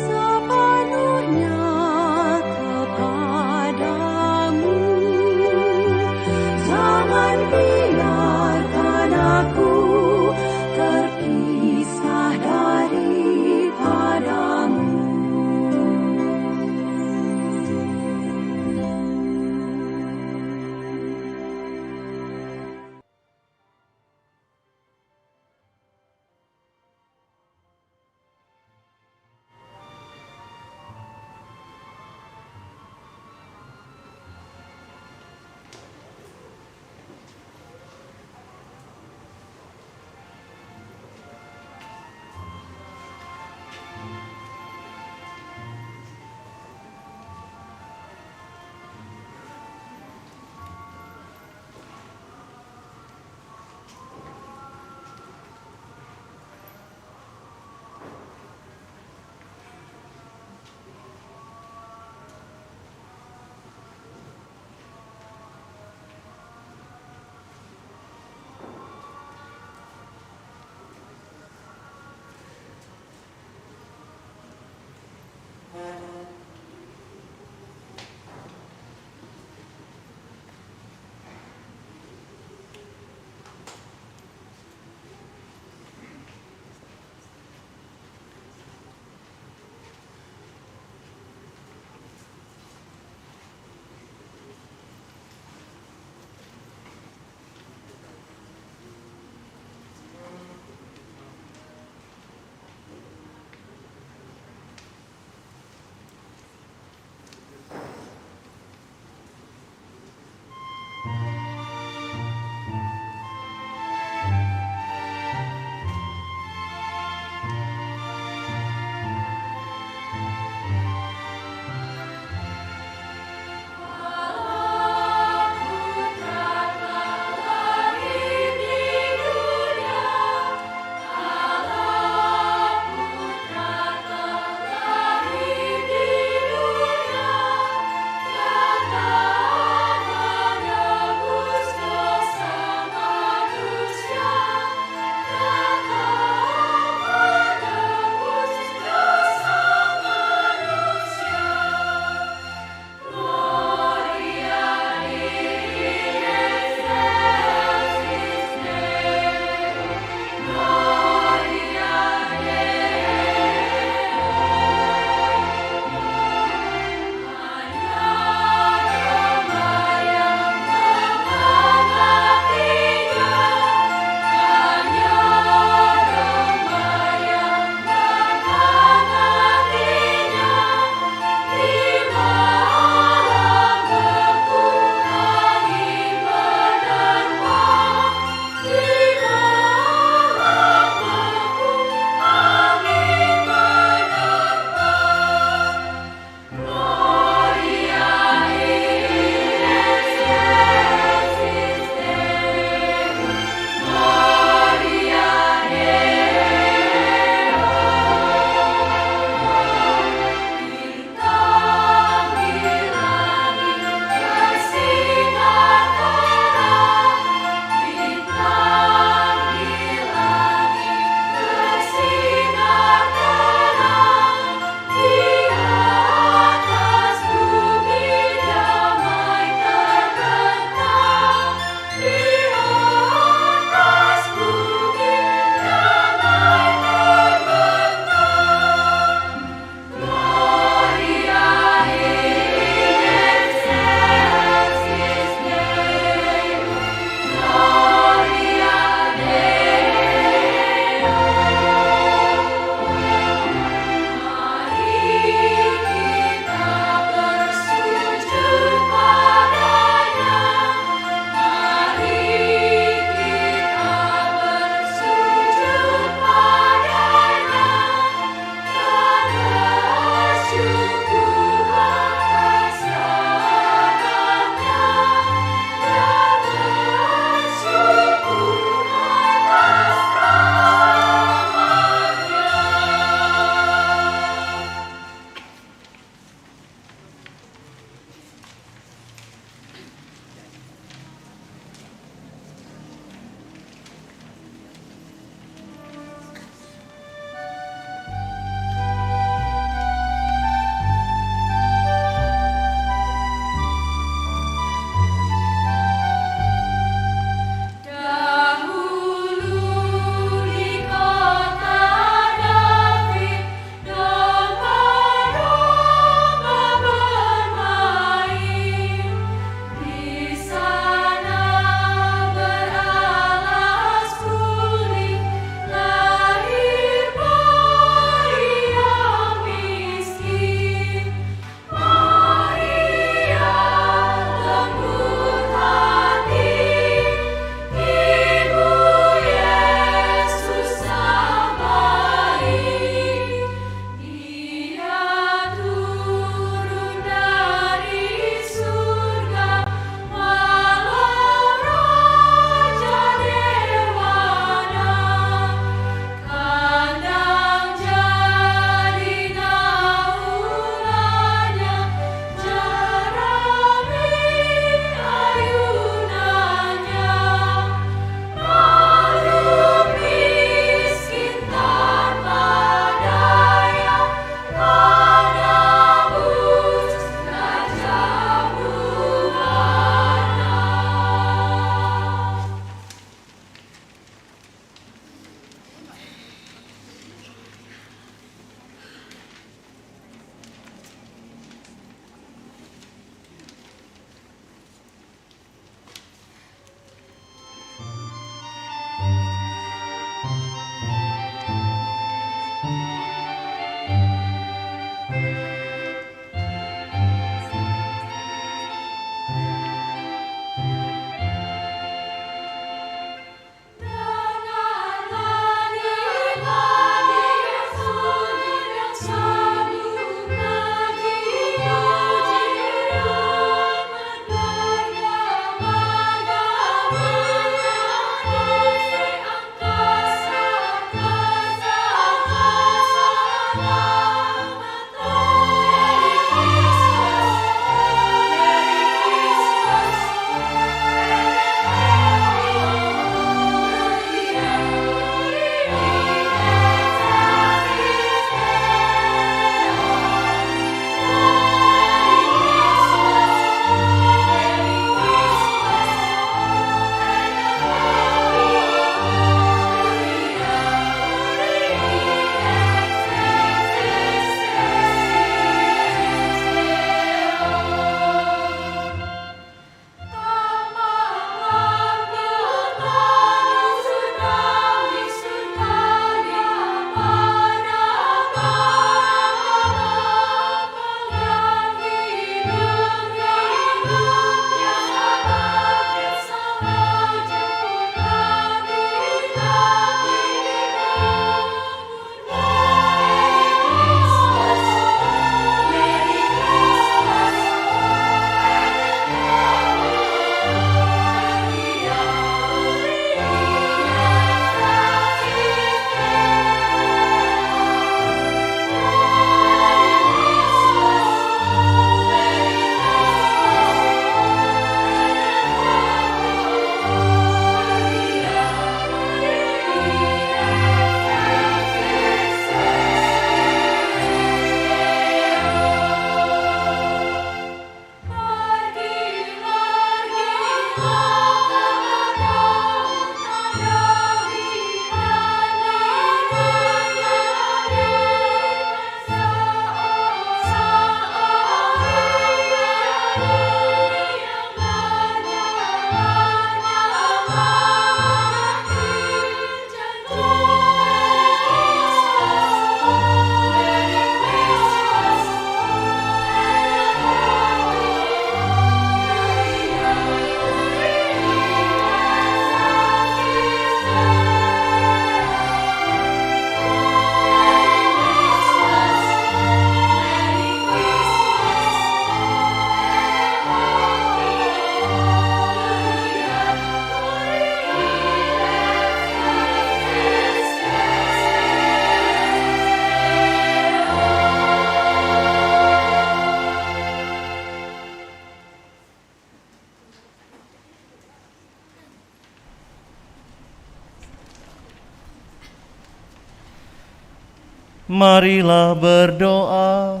Speaker 2: Marilah berdoa.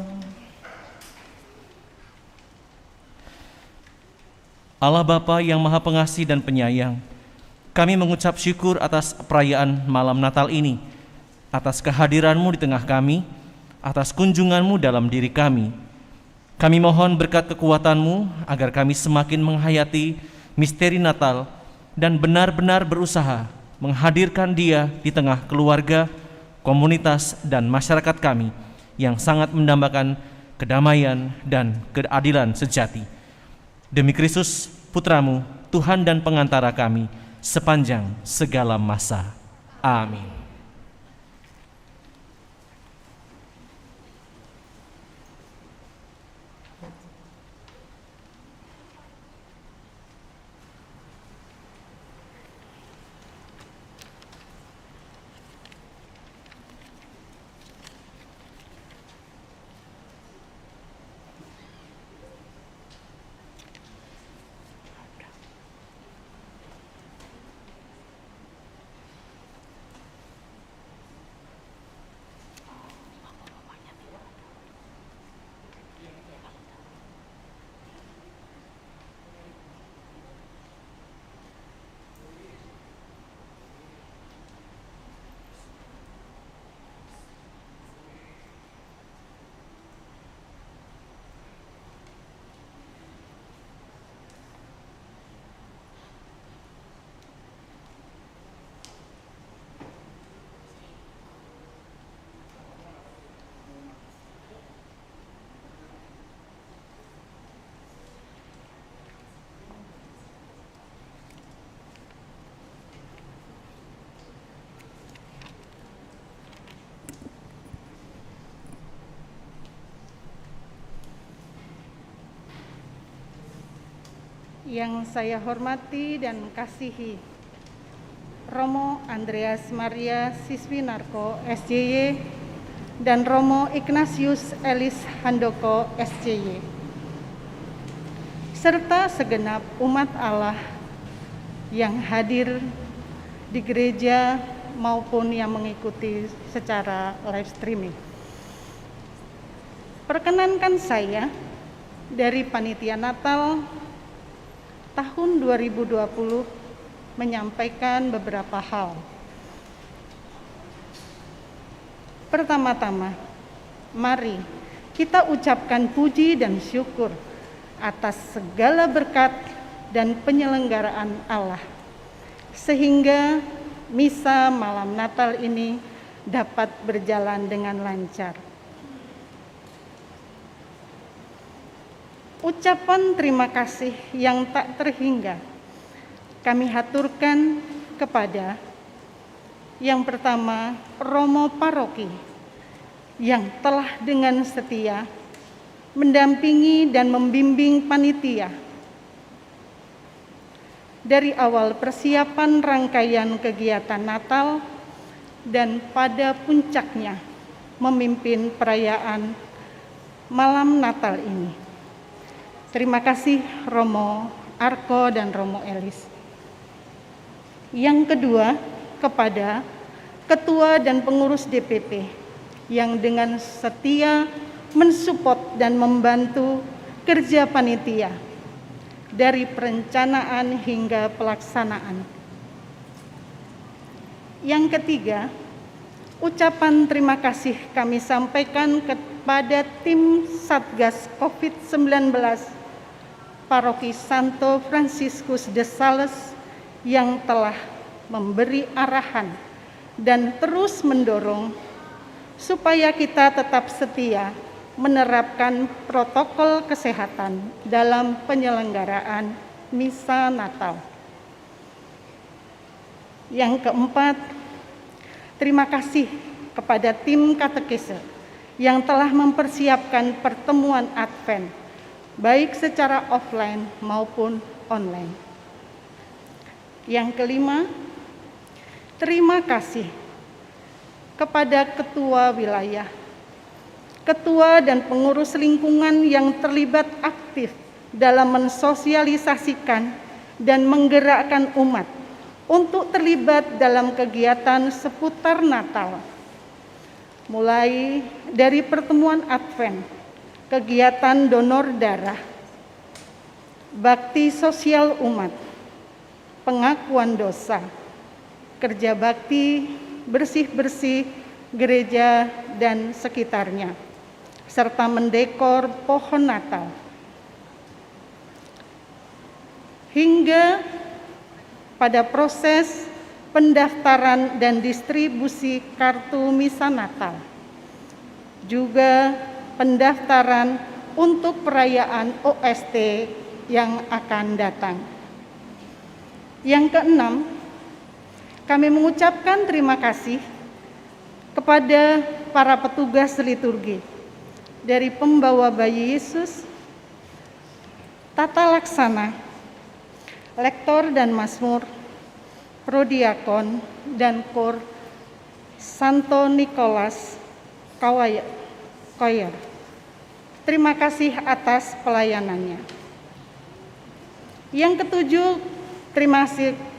Speaker 2: Allah Bapa yang Maha Pengasih dan Penyayang, kami mengucap syukur atas perayaan malam Natal ini, atas kehadiran-Mu di tengah kami, atas kunjungan-Mu dalam diri kami. Kami mohon berkat kekuatan-Mu agar kami semakin menghayati misteri Natal dan benar-benar berusaha menghadirkan Dia di tengah keluarga, komunitas, dan masyarakat kami yang sangat mendambakan kedamaian dan keadilan sejati. Demi Kristus, Putra-Mu, Tuhan dan pengantara kami, sepanjang segala masa. Amin.
Speaker 1: Yang saya hormati dan kasihi Romo Andreas Maria Siswinarko SJY dan Romo Ignatius Elis Handoko SJY, serta segenap umat Allah yang hadir di gereja maupun yang mengikuti secara live streaming. Perkenankan saya dari Panitia Natal tahun 2020 menyampaikan beberapa hal. Pertama-tama, mari kita ucapkan puji dan syukur atas segala berkat dan penyelenggaraan Allah, sehingga misa malam Natal ini dapat berjalan dengan lancar. Ucapan terima kasih yang tak terhingga kami haturkan kepada yang pertama, Romo Paroki yang telah dengan setia mendampingi dan membimbing panitia dari awal persiapan rangkaian kegiatan Natal dan pada puncaknya memimpin perayaan malam Natal ini. Terima kasih Romo Arko dan Romo Elis. Yang kedua, kepada Ketua dan Pengurus DPP yang dengan setia mensupport dan membantu kerja panitia dari perencanaan hingga pelaksanaan. Yang ketiga, ucapan terima kasih kami sampaikan kepada tim Satgas COVID-19 Paroki Santo Franciscus de Sales yang telah memberi arahan dan terus mendorong supaya kita tetap setia menerapkan protokol kesehatan dalam penyelenggaraan misa Natal. Yang keempat, terima kasih kepada tim katekese yang telah mempersiapkan pertemuan Advent baik secara offline maupun online. Yang kelima, terima kasih kepada ketua wilayah, ketua dan pengurus lingkungan yang terlibat aktif dalam mensosialisasikan dan menggerakkan umat untuk terlibat dalam kegiatan seputar Natal,
Speaker 5: mulai dari pertemuan Advent, kegiatan donor darah, bakti sosial umat, pengakuan dosa, kerja bakti, bersih-bersih gereja dan sekitarnya, serta mendekor pohon Natal. Hingga pada proses pendaftaran dan distribusi kartu misa Natal, juga pendaftaran untuk perayaan OST yang akan datang. Yang keenam, kami mengucapkan terima kasih kepada para petugas liturgi dari pembawa bayi Yesus, tata laksana, lektor dan mazmur, prodiakon, dan kor Santo Nicholas Choir. Terima kasih atas pelayanannya. Yang ketujuh,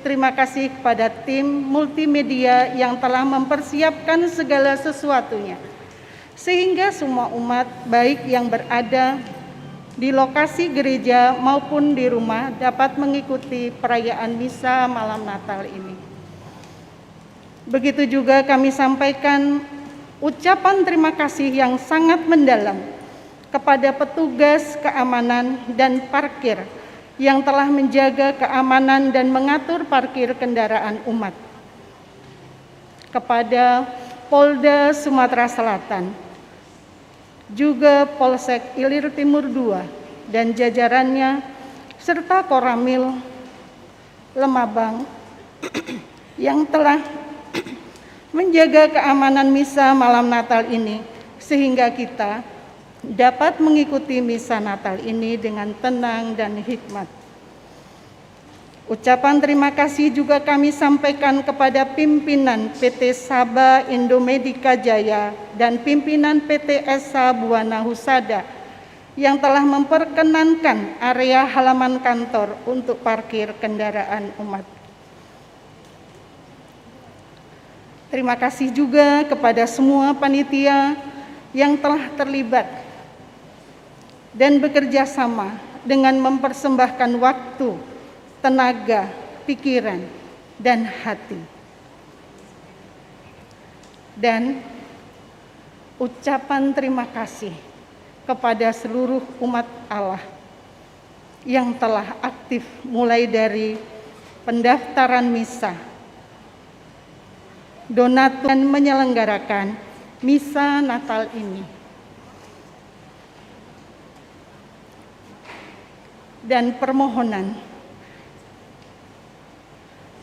Speaker 5: terima kasih kepada tim multimedia yang telah mempersiapkan segala sesuatunya, sehingga semua umat baik yang berada di lokasi gereja maupun di rumah dapat mengikuti perayaan misa malam Natal ini. Begitu juga kami sampaikan ucapan terima kasih yang sangat mendalam kepada petugas keamanan dan parkir yang telah menjaga keamanan dan mengatur parkir kendaraan umat, kepada Polda Sumatera Selatan, juga Polsek Ilir Timur II dan jajarannya, serta Koramil Lemabang yang telah menjaga keamanan misa malam Natal ini, sehingga kita dapat mengikuti misa Natal ini dengan tenang dan hikmat. Ucapan terima kasih juga kami sampaikan kepada pimpinan PT Saba Indomedica Jaya dan pimpinan PT Esa Buana Husada yang telah memperkenankan area halaman kantor untuk parkir kendaraan umat. Terima kasih juga kepada semua panitia yang telah terlibat dan bekerja sama dengan mempersembahkan waktu, tenaga, pikiran, dan hati. Dan ucapan terima kasih kepada seluruh umat Allah yang telah aktif mulai dari pendaftaran misa, donatur, dan menyelenggarakan misa Natal ini. Dan permohonan,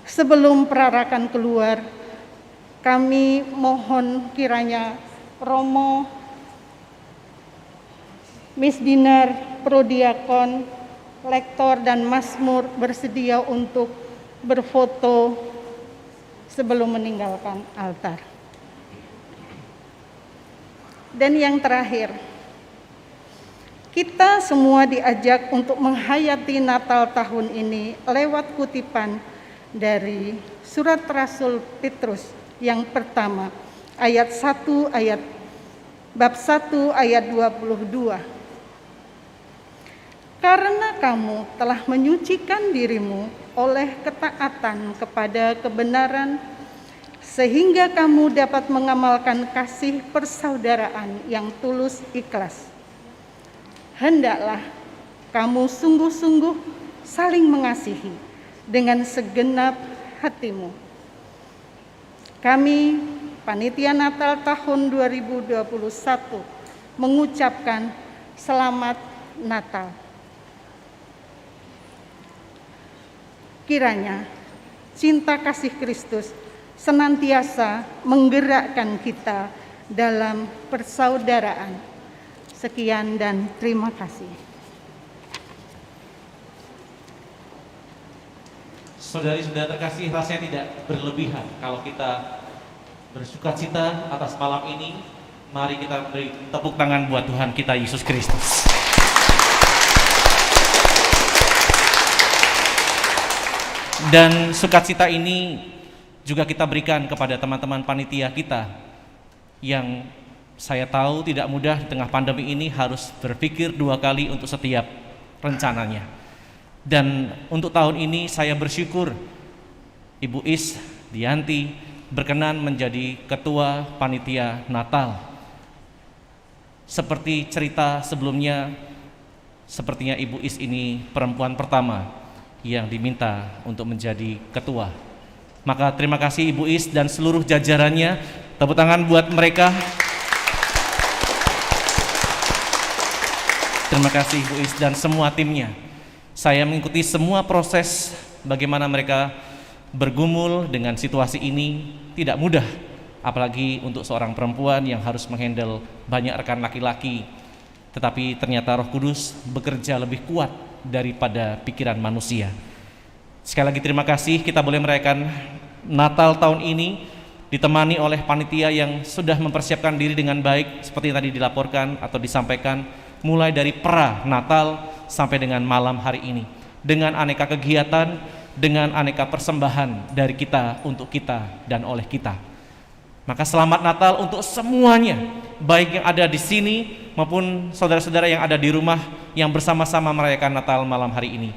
Speaker 5: sebelum perarakan keluar, kami mohon kiranya Romo, Misdinar, Prodiakon, Lektor, dan Mazmur bersedia untuk berfoto sebelum meninggalkan altar. Dan yang terakhir, kita semua diajak untuk menghayati Natal tahun ini lewat kutipan dari surat Rasul Petrus yang pertama, bab 1 ayat 22. Karena kamu telah menyucikan dirimu oleh ketaatan kepada kebenaran, sehingga kamu dapat mengamalkan kasih persaudaraan yang tulus ikhlas. Hendaklah kamu sungguh-sungguh saling mengasihi dengan segenap hatimu. Kami, Panitia Natal tahun 2021, mengucapkan Selamat Natal. Kiranya cinta kasih Kristus senantiasa menggerakkan kita dalam persaudaraan. Sekian dan terima kasih.
Speaker 2: Saudari-saudara terkasih, rasanya tidak berlebihan kalau kita bersukacita atas malam ini. Mari kita beri tepuk tangan buat Tuhan kita Yesus Kristus. Dan sukacita ini juga kita berikan kepada teman-teman panitia kita yang Saya tahu tidak mudah di tengah pandemi ini harus berpikir 2 kali untuk setiap rencananya. Dan untuk tahun ini saya bersyukur Ibu Is Dianti berkenan menjadi Ketua Panitia Natal. Seperti cerita sebelumnya, sepertinya Ibu Is ini perempuan pertama yang diminta untuk menjadi ketua. Maka terima kasih Ibu Is dan seluruh jajarannya. Tepuk tangan buat mereka. Terima kasih Ibu Is dan semua timnya. Saya mengikuti semua proses bagaimana mereka bergumul dengan situasi ini, tidak mudah. Apalagi untuk seorang perempuan yang harus menghandle banyak rekan laki-laki. Tetapi ternyata Roh Kudus bekerja lebih kuat daripada pikiran manusia. Sekali lagi terima kasih, kita boleh merayakan Natal tahun ini ditemani oleh panitia yang sudah mempersiapkan diri dengan baik seperti yang tadi dilaporkan atau disampaikan, mulai dari pra Natal sampai dengan malam hari ini, dengan aneka kegiatan, dengan aneka persembahan dari kita untuk kita dan oleh kita. Maka selamat Natal untuk semuanya, baik yang ada di sini maupun saudara-saudara yang ada di rumah yang bersama-sama merayakan Natal malam hari ini.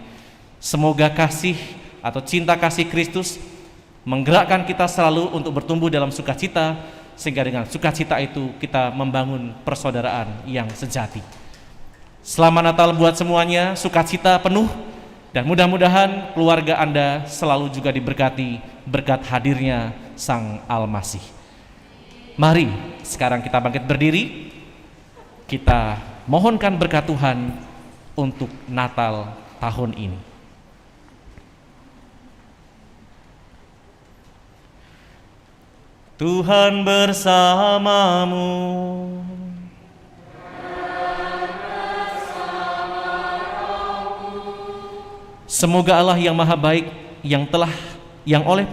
Speaker 2: Semoga kasih atau cinta kasih Kristus menggerakkan kita selalu untuk bertumbuh dalam sukacita, sehingga dengan sukacita itu kita membangun persaudaraan yang sejati. Selamat Natal buat semuanya, sukacita penuh, dan mudah-mudahan keluarga Anda selalu juga diberkati berkat hadirnya Sang Almasih. Mari sekarang kita bangkit berdiri, kita mohonkan berkat Tuhan untuk Natal tahun ini. Tuhan bersamamu. Semoga Allah yang Maha Baik yang oleh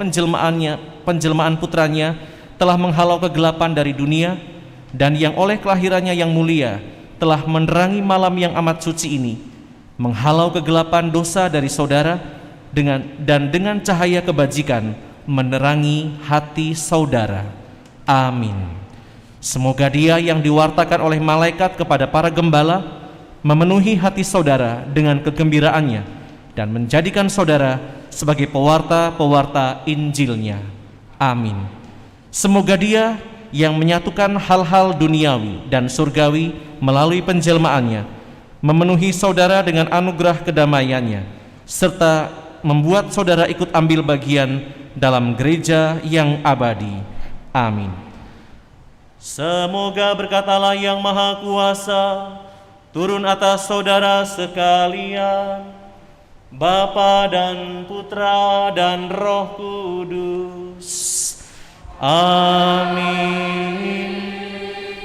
Speaker 2: penjelmaan putranya telah menghalau kegelapan dari dunia, dan yang oleh kelahirannya yang mulia telah menerangi malam yang amat suci ini, menghalau kegelapan dosa dari saudara dengan cahaya kebajikan menerangi hati saudara. Amin. Semoga Dia yang diwartakan oleh malaikat kepada para gembala memenuhi hati saudara dengan kegembiraannya dan menjadikan saudara sebagai pewarta-pewarta Injilnya. Amin. Semoga Dia yang menyatukan hal-hal duniawi dan surgawi melalui penjelmaannya memenuhi saudara dengan anugerah kedamaiannya, serta membuat saudara ikut ambil bagian dalam gereja yang abadi. Amin. Semoga berkat Allah yang Maha Kuasa turun atas saudara sekalian, Bapa dan Putra dan Roh Kudus. Amin.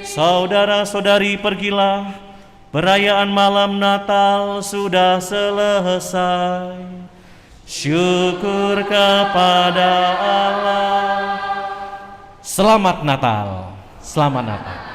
Speaker 2: Saudara-saudari, pergilah, perayaan malam Natal sudah selesai. Syukur kepada Allah. Selamat Natal. Selamat Natal.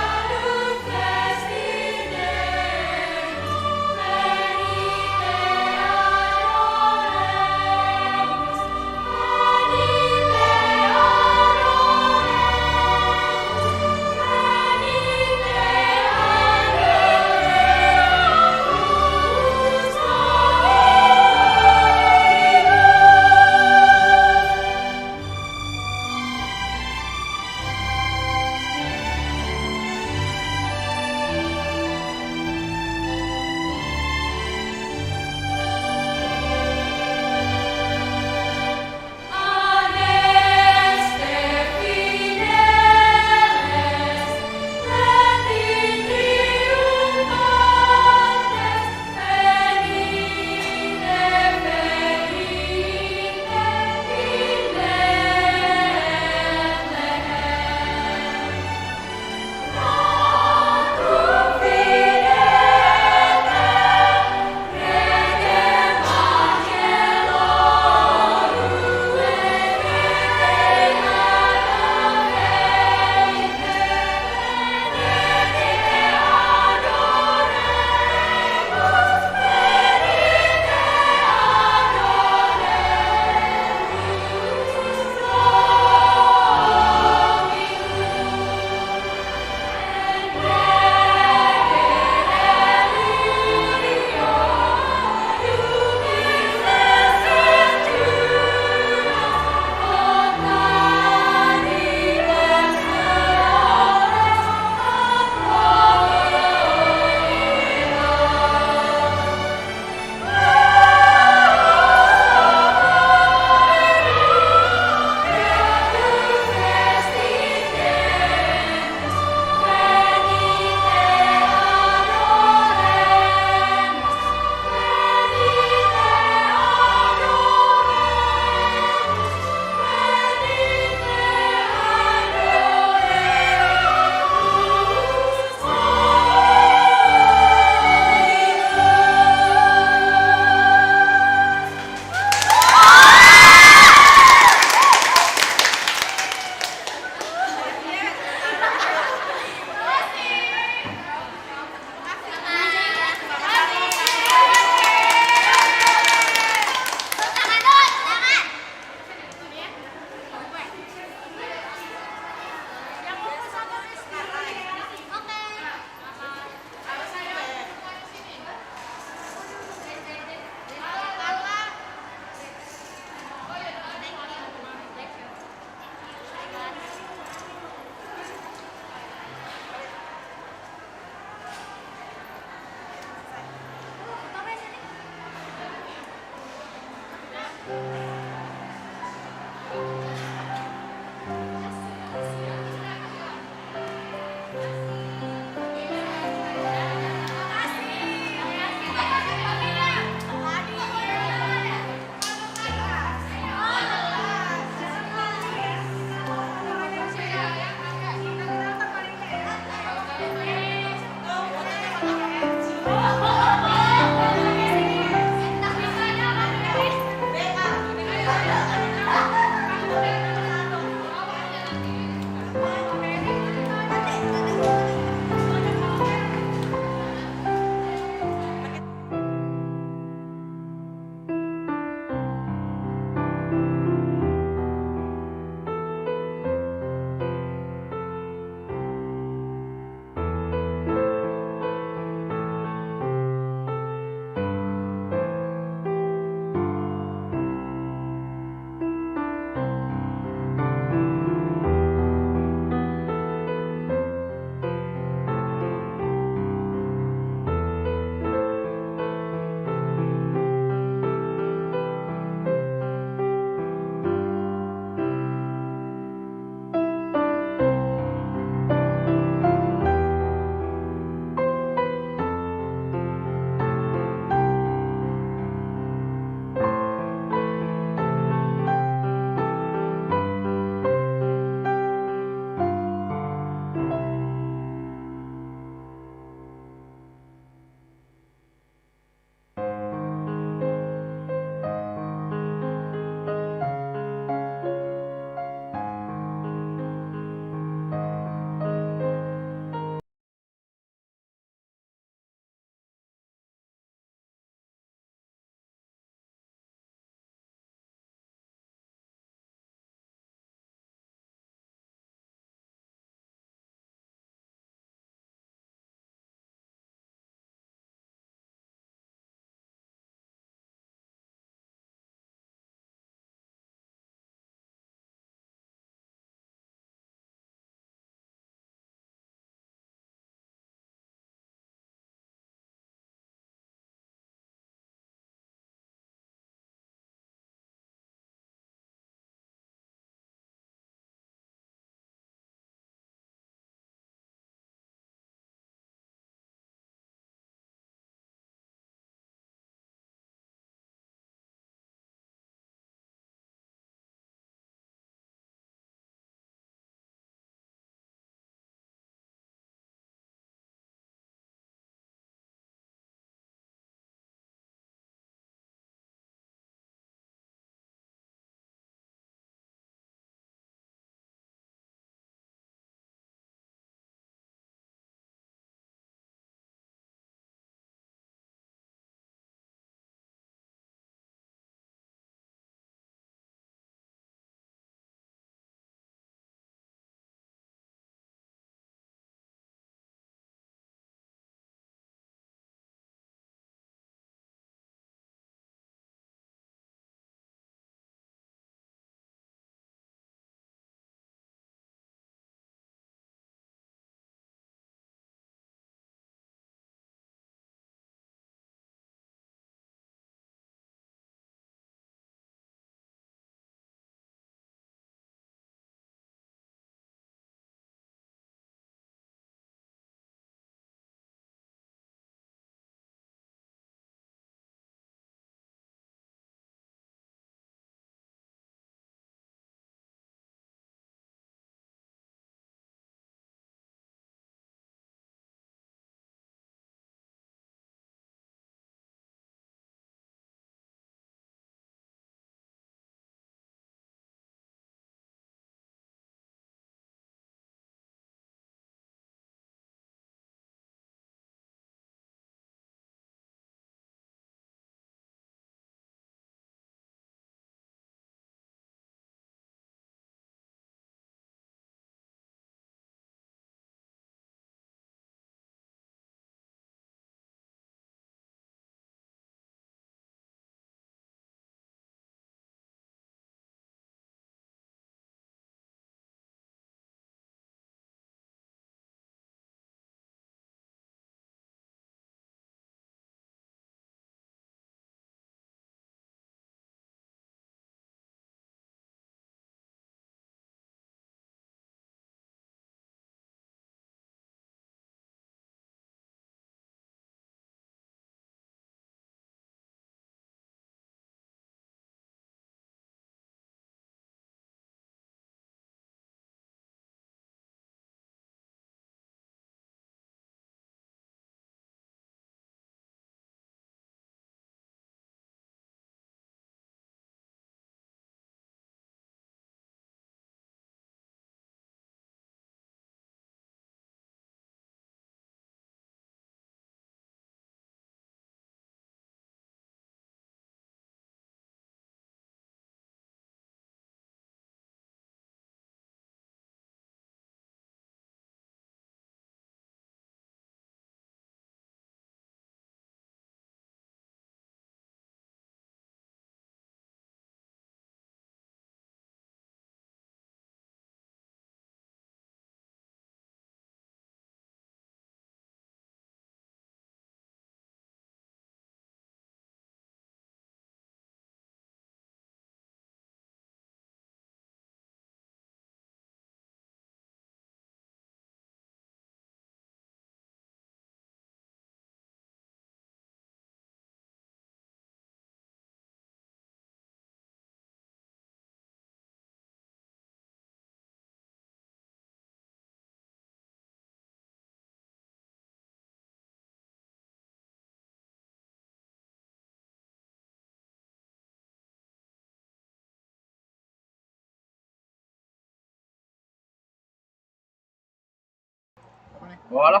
Speaker 8: Walah,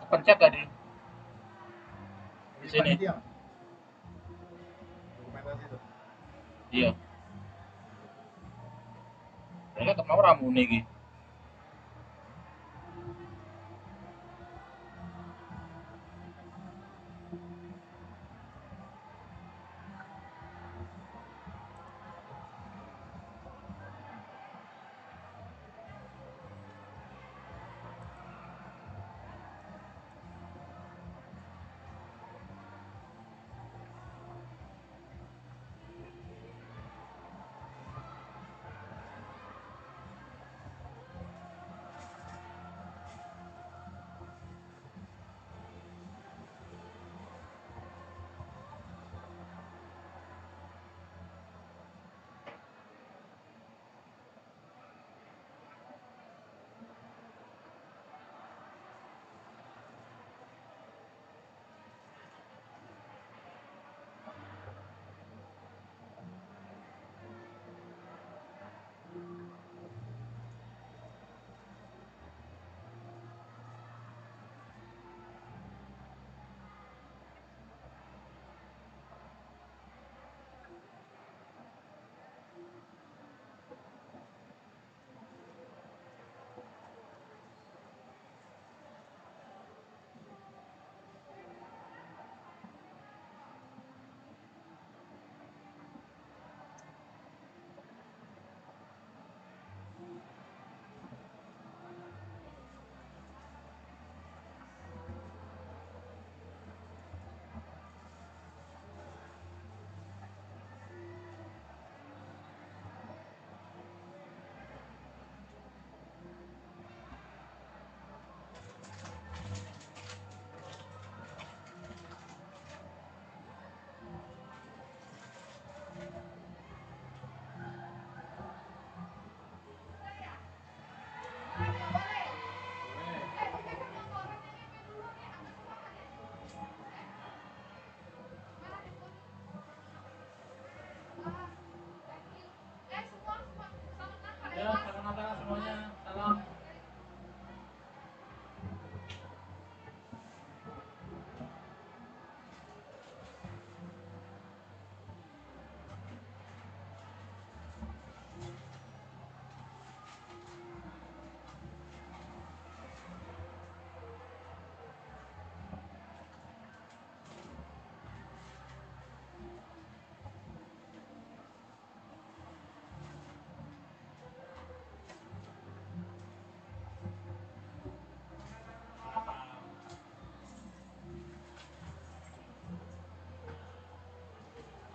Speaker 8: kepencet tadi di sini. Iya. Ini kenapa ramu nih? Ya, salam Natal semuanya. Salam.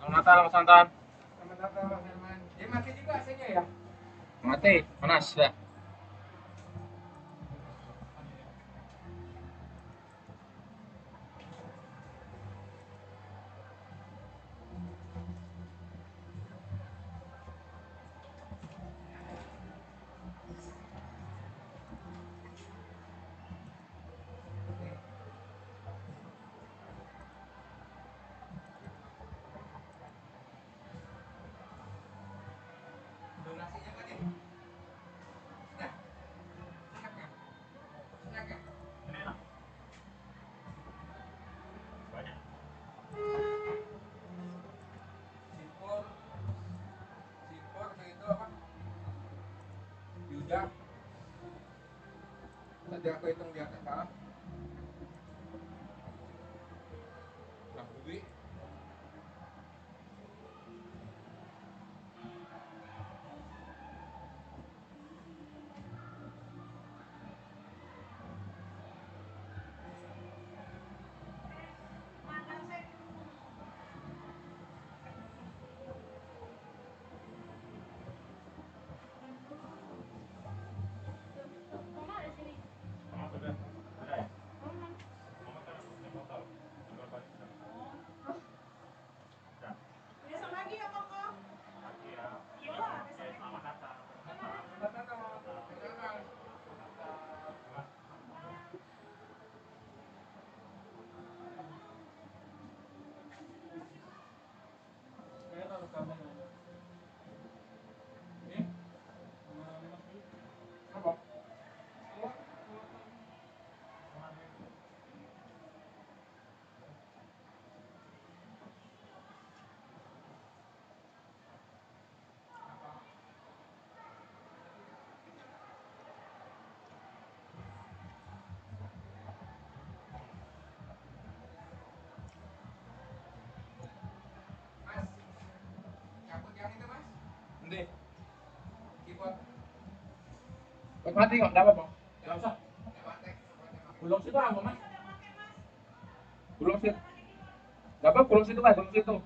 Speaker 8: Selamat Natal Mas Santan. Selamat Natal Mas Herman. Dia mati juga AC-nya ya? Mati, panas dah. Donasinya kan ya? Sudah? Siap kan? Silakan. Sipur, sipur itu apa? Yuda. Tadi aku hitung di atas salah. Bang Dwi. Mati kok, enggak apa-apa. Enggak usah. Gulung situ apa, Mas? Gulung situ. Enggak apa, gulung situ, Mas, gulung situ.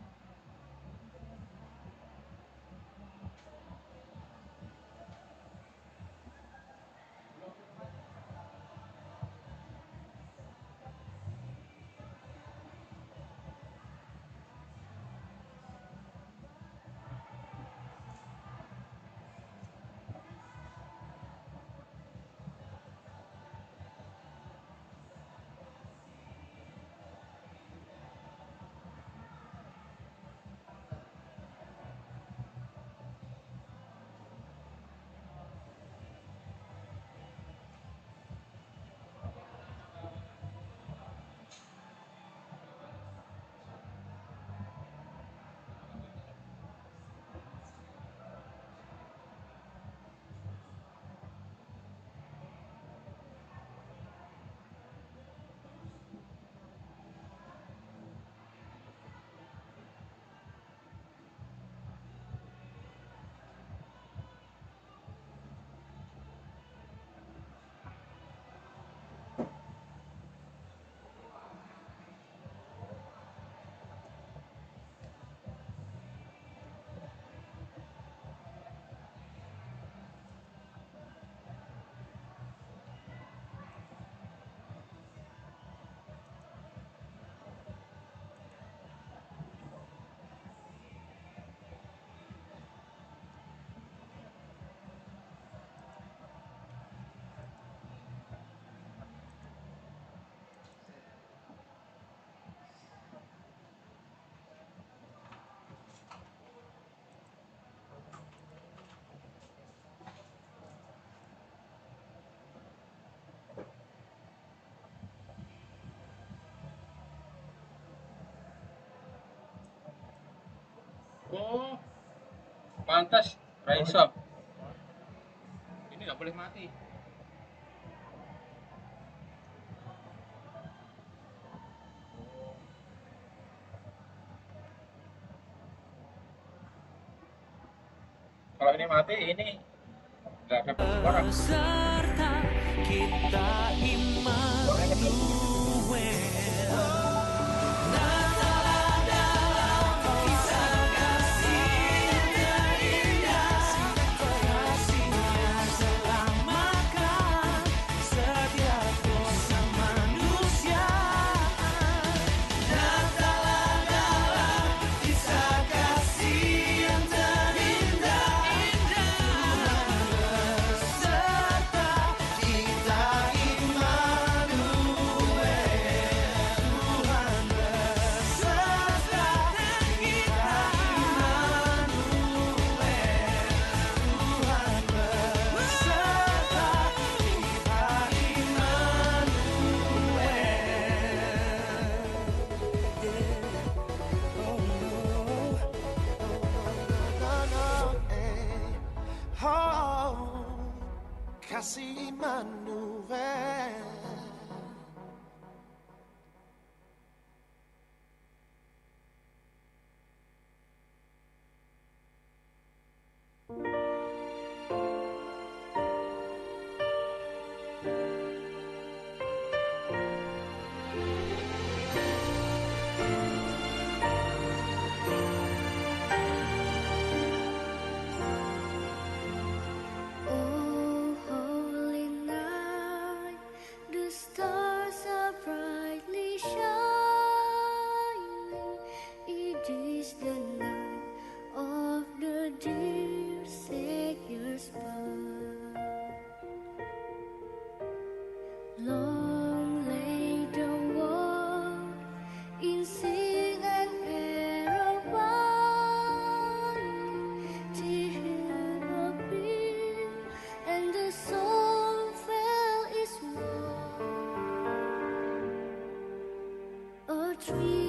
Speaker 8: Oh, pantas, Raisa. Ini nggak boleh mati. Kalau ini mati, ini nggak dapat suara.
Speaker 7: Serta kita Immanuel. Natal dalam kisah kasih terindah, kasihnya selamatkan setiap dosa manusia. Natal dalam kisah kasih yang terindah, Tuhan beserta kita Immanuel. Tuhan beserta kita Immanuel. Tuhan beserta kita Immanuel. Oh, kasih Immanuel.
Speaker 9: Oh, holy night, the stars are brightly shining. It is the night of the dear Savior's birth. Long lay the world in sin and error binding, till Him appeared, and the soul felt its woe. A tree